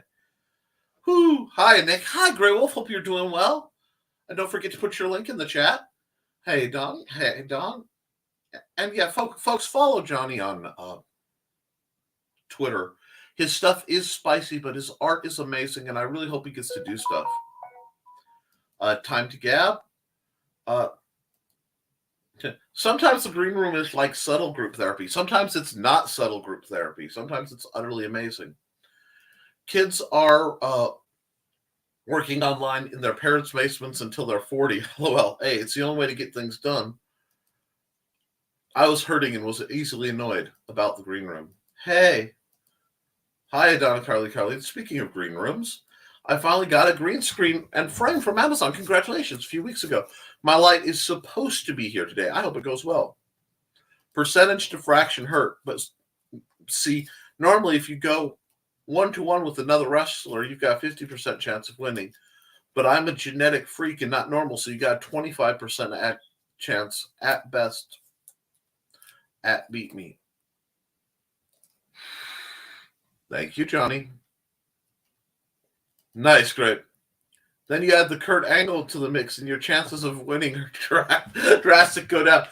Whoo. Hi, Nick. Hi, Grey Wolf. Hope you're doing well. And don't forget to put your link in the chat. Hey, Don. And yeah, folks, follow Johnny on Twitter. His stuff is spicy, but his art is amazing, and I really hope he gets to do stuff. Time to Gab. Sometimes the green room is like subtle group therapy. Sometimes it's not subtle group therapy. Sometimes it's utterly amazing. Kids are working online in their parents' basements until they're 40. LOL. Hey, it's the only way to get things done. I was hurting and was easily annoyed about the green room. Hey. Hi, Donna Carly. Speaking of green rooms, I finally got a green screen and frame from Amazon. Congratulations, a few weeks ago. My light is supposed to be here today. I hope it goes well. Percentage to fraction hurt. But see, normally if you go 1-to-1 with another wrestler, you've got a 50% chance of winning. But I'm a genetic freak and not normal, so you got a 25% chance at best at beat me. Thank you, Johnny. Nice, great. Then you add the Kurt Angle to the mix, and your chances of winning are drastic go down.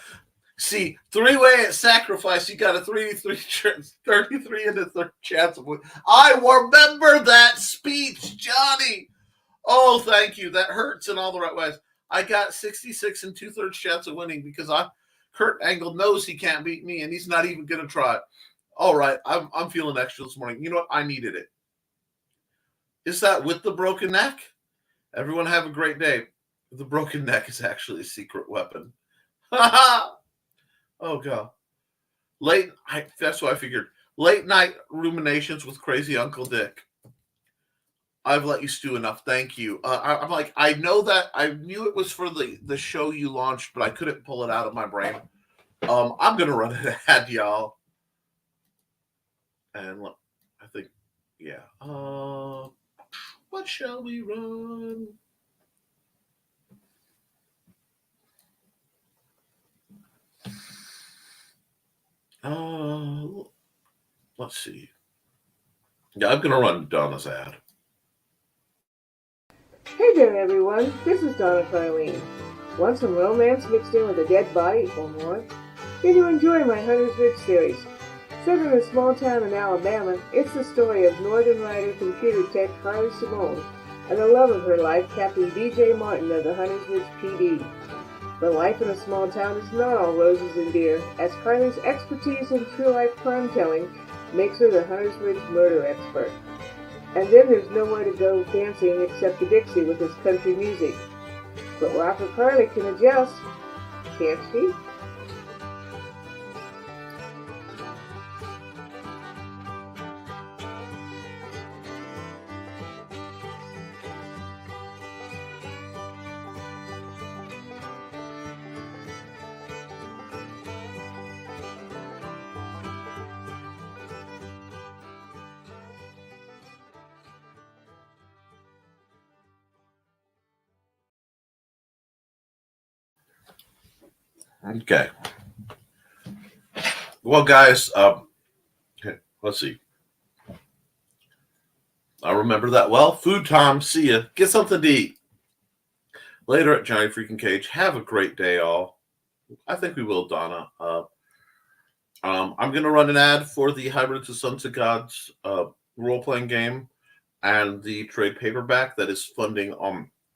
See, three-way at sacrifice, you got a 33 and a third chance of winning. I remember that speech, Johnny. Oh, thank you. That hurts in all the right ways. I got 66 and 2/3 chance of winning because Kurt Angle knows he can't beat me, and he's not even going to try. All right, I'm feeling extra this morning. You know what? I needed it. Is that with the broken neck? Everyone have a great day. The broken neck is actually a secret weapon. Oh, God. That's what I figured. Late night ruminations with crazy Uncle Dick. I've let you stew enough. Thank you. I'm like, I know that. I knew it was for the show you launched, but I couldn't pull it out of my brain. I'm going to run an ad, y'all. And look, I think, yeah. What shall we run? Let's see. Yeah, I'm going to run Donna's ad. Hey there, everyone. This is Donna Carleen. Want some romance mixed in with a dead body or more? Did you enjoy my Hunter's Ridge series? Set in a small town in Alabama, it's the story of Northern Rider computer tech Carly Simone and the love of her life, Captain B.J. Martin of the Hunter's Ridge PD. But life in a small town is not all roses and beer, as Carly's expertise in true-life crime-telling makes her the Hunter's Ridge murder expert. And then there's nowhere to go dancing except the Dixie with his country music. But Rocker Carly can adjust, can't she? Okay. Well, guys, let's see. I remember that well. Food time. See ya. Get something to eat. Later at Johnny Freaking Cage. Have a great day, all. I think we will, Donna. I'm going to run an ad for the Hybrids of Sons of Gods role-playing game. and the trade paperback that is funding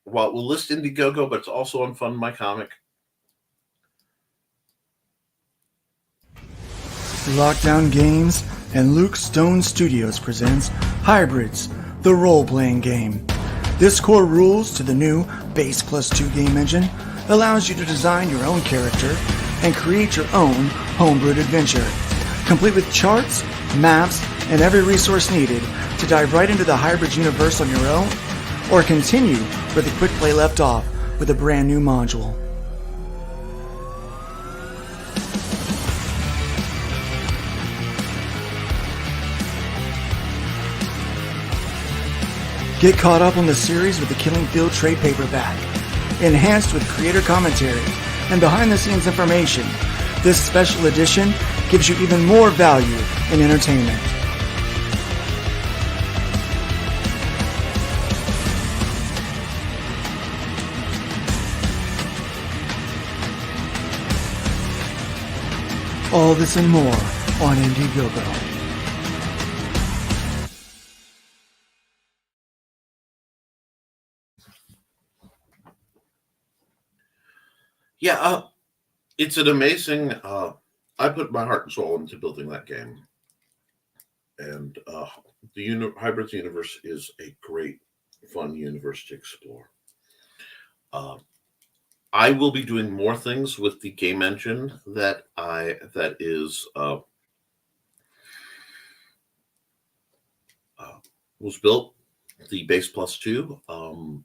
well, it will list Indiegogo, but it's also on Fund My Comic. Lockdown Games and Luke Stone Studios presents Hybrids, the role-playing game. This core rules to the new Base Plus 2 game engine allows you to design your own character and create your own homebrewed adventure, complete with charts, maps, and every resource needed to dive right into the Hybrids universe on your own, or continue where the quick play left off with a brand new module. Get caught up on the series with the Killing Field trade paperback. Enhanced with creator commentary and behind-the-scenes information, this special edition gives you even more value and entertainment. All this and more on Indiegogo. Yeah, it's an amazing. I put my heart and soul into building that game, and the Hybrids universe is a great, fun universe to explore. I will be doing more things with the game engine that was built, the Base Plus 2,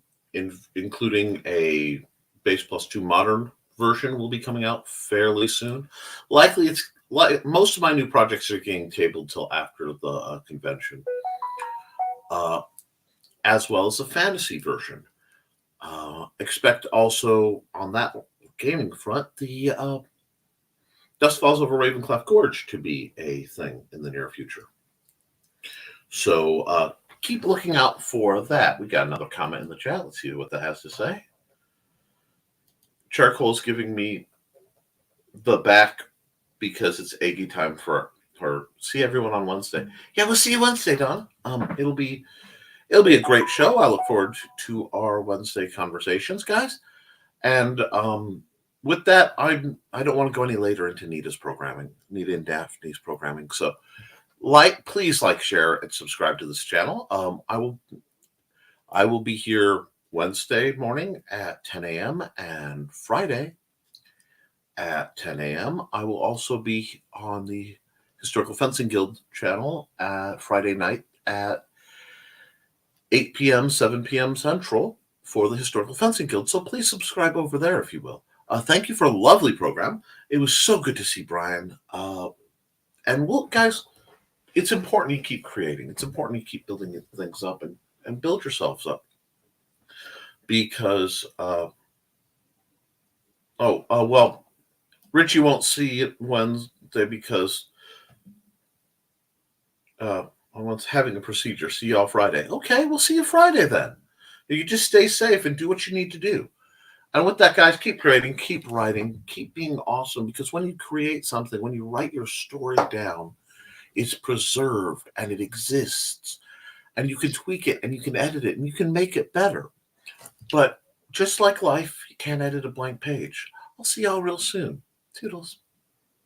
including a Base Plus 2 modern version will be coming out fairly soon. Likely, it's like most of my new projects are getting tabled till after the convention, as well as a fantasy version. Expect also on that gaming front the Dust Falls Over Ravencleft Gorge to be a thing in the near future. So keep looking out for that. We got another comment in the chat. Let's see what that has to say. Charcoal's giving me the back because it's Aggie time for see everyone on Wednesday. Yeah, we'll see you Wednesday, Don. It'll be a great show. I look forward to our Wednesday conversations, guys. And with that, I don't want to go any later into Nita's programming, Nita and Daphne's programming. So please like, share, and subscribe to this channel. I will be here Wednesday morning at 10 a.m. and Friday at 10 a.m. I will also be on the Historical Fencing Guild channel at Friday night at 8 p.m., 7 p.m. Central for the Historical Fencing Guild. So please subscribe over there if you will. Thank you for a lovely program. It was so good to see Brian. Guys, it's important you keep creating. It's important you keep building things up and build yourselves up. Because, well, Richie won't see it Wednesday because I'm having a procedure. See y'all Friday. Okay, we'll see you Friday then. You just stay safe and do what you need to do. And with that, guys, keep creating, keep writing, keep being awesome. Because when you create something, when you write your story down, it's preserved and it exists. And you can tweak it and you can edit it and you can make it better. But just like life, you can't edit a blank page. I'll see y'all real soon. Toodles.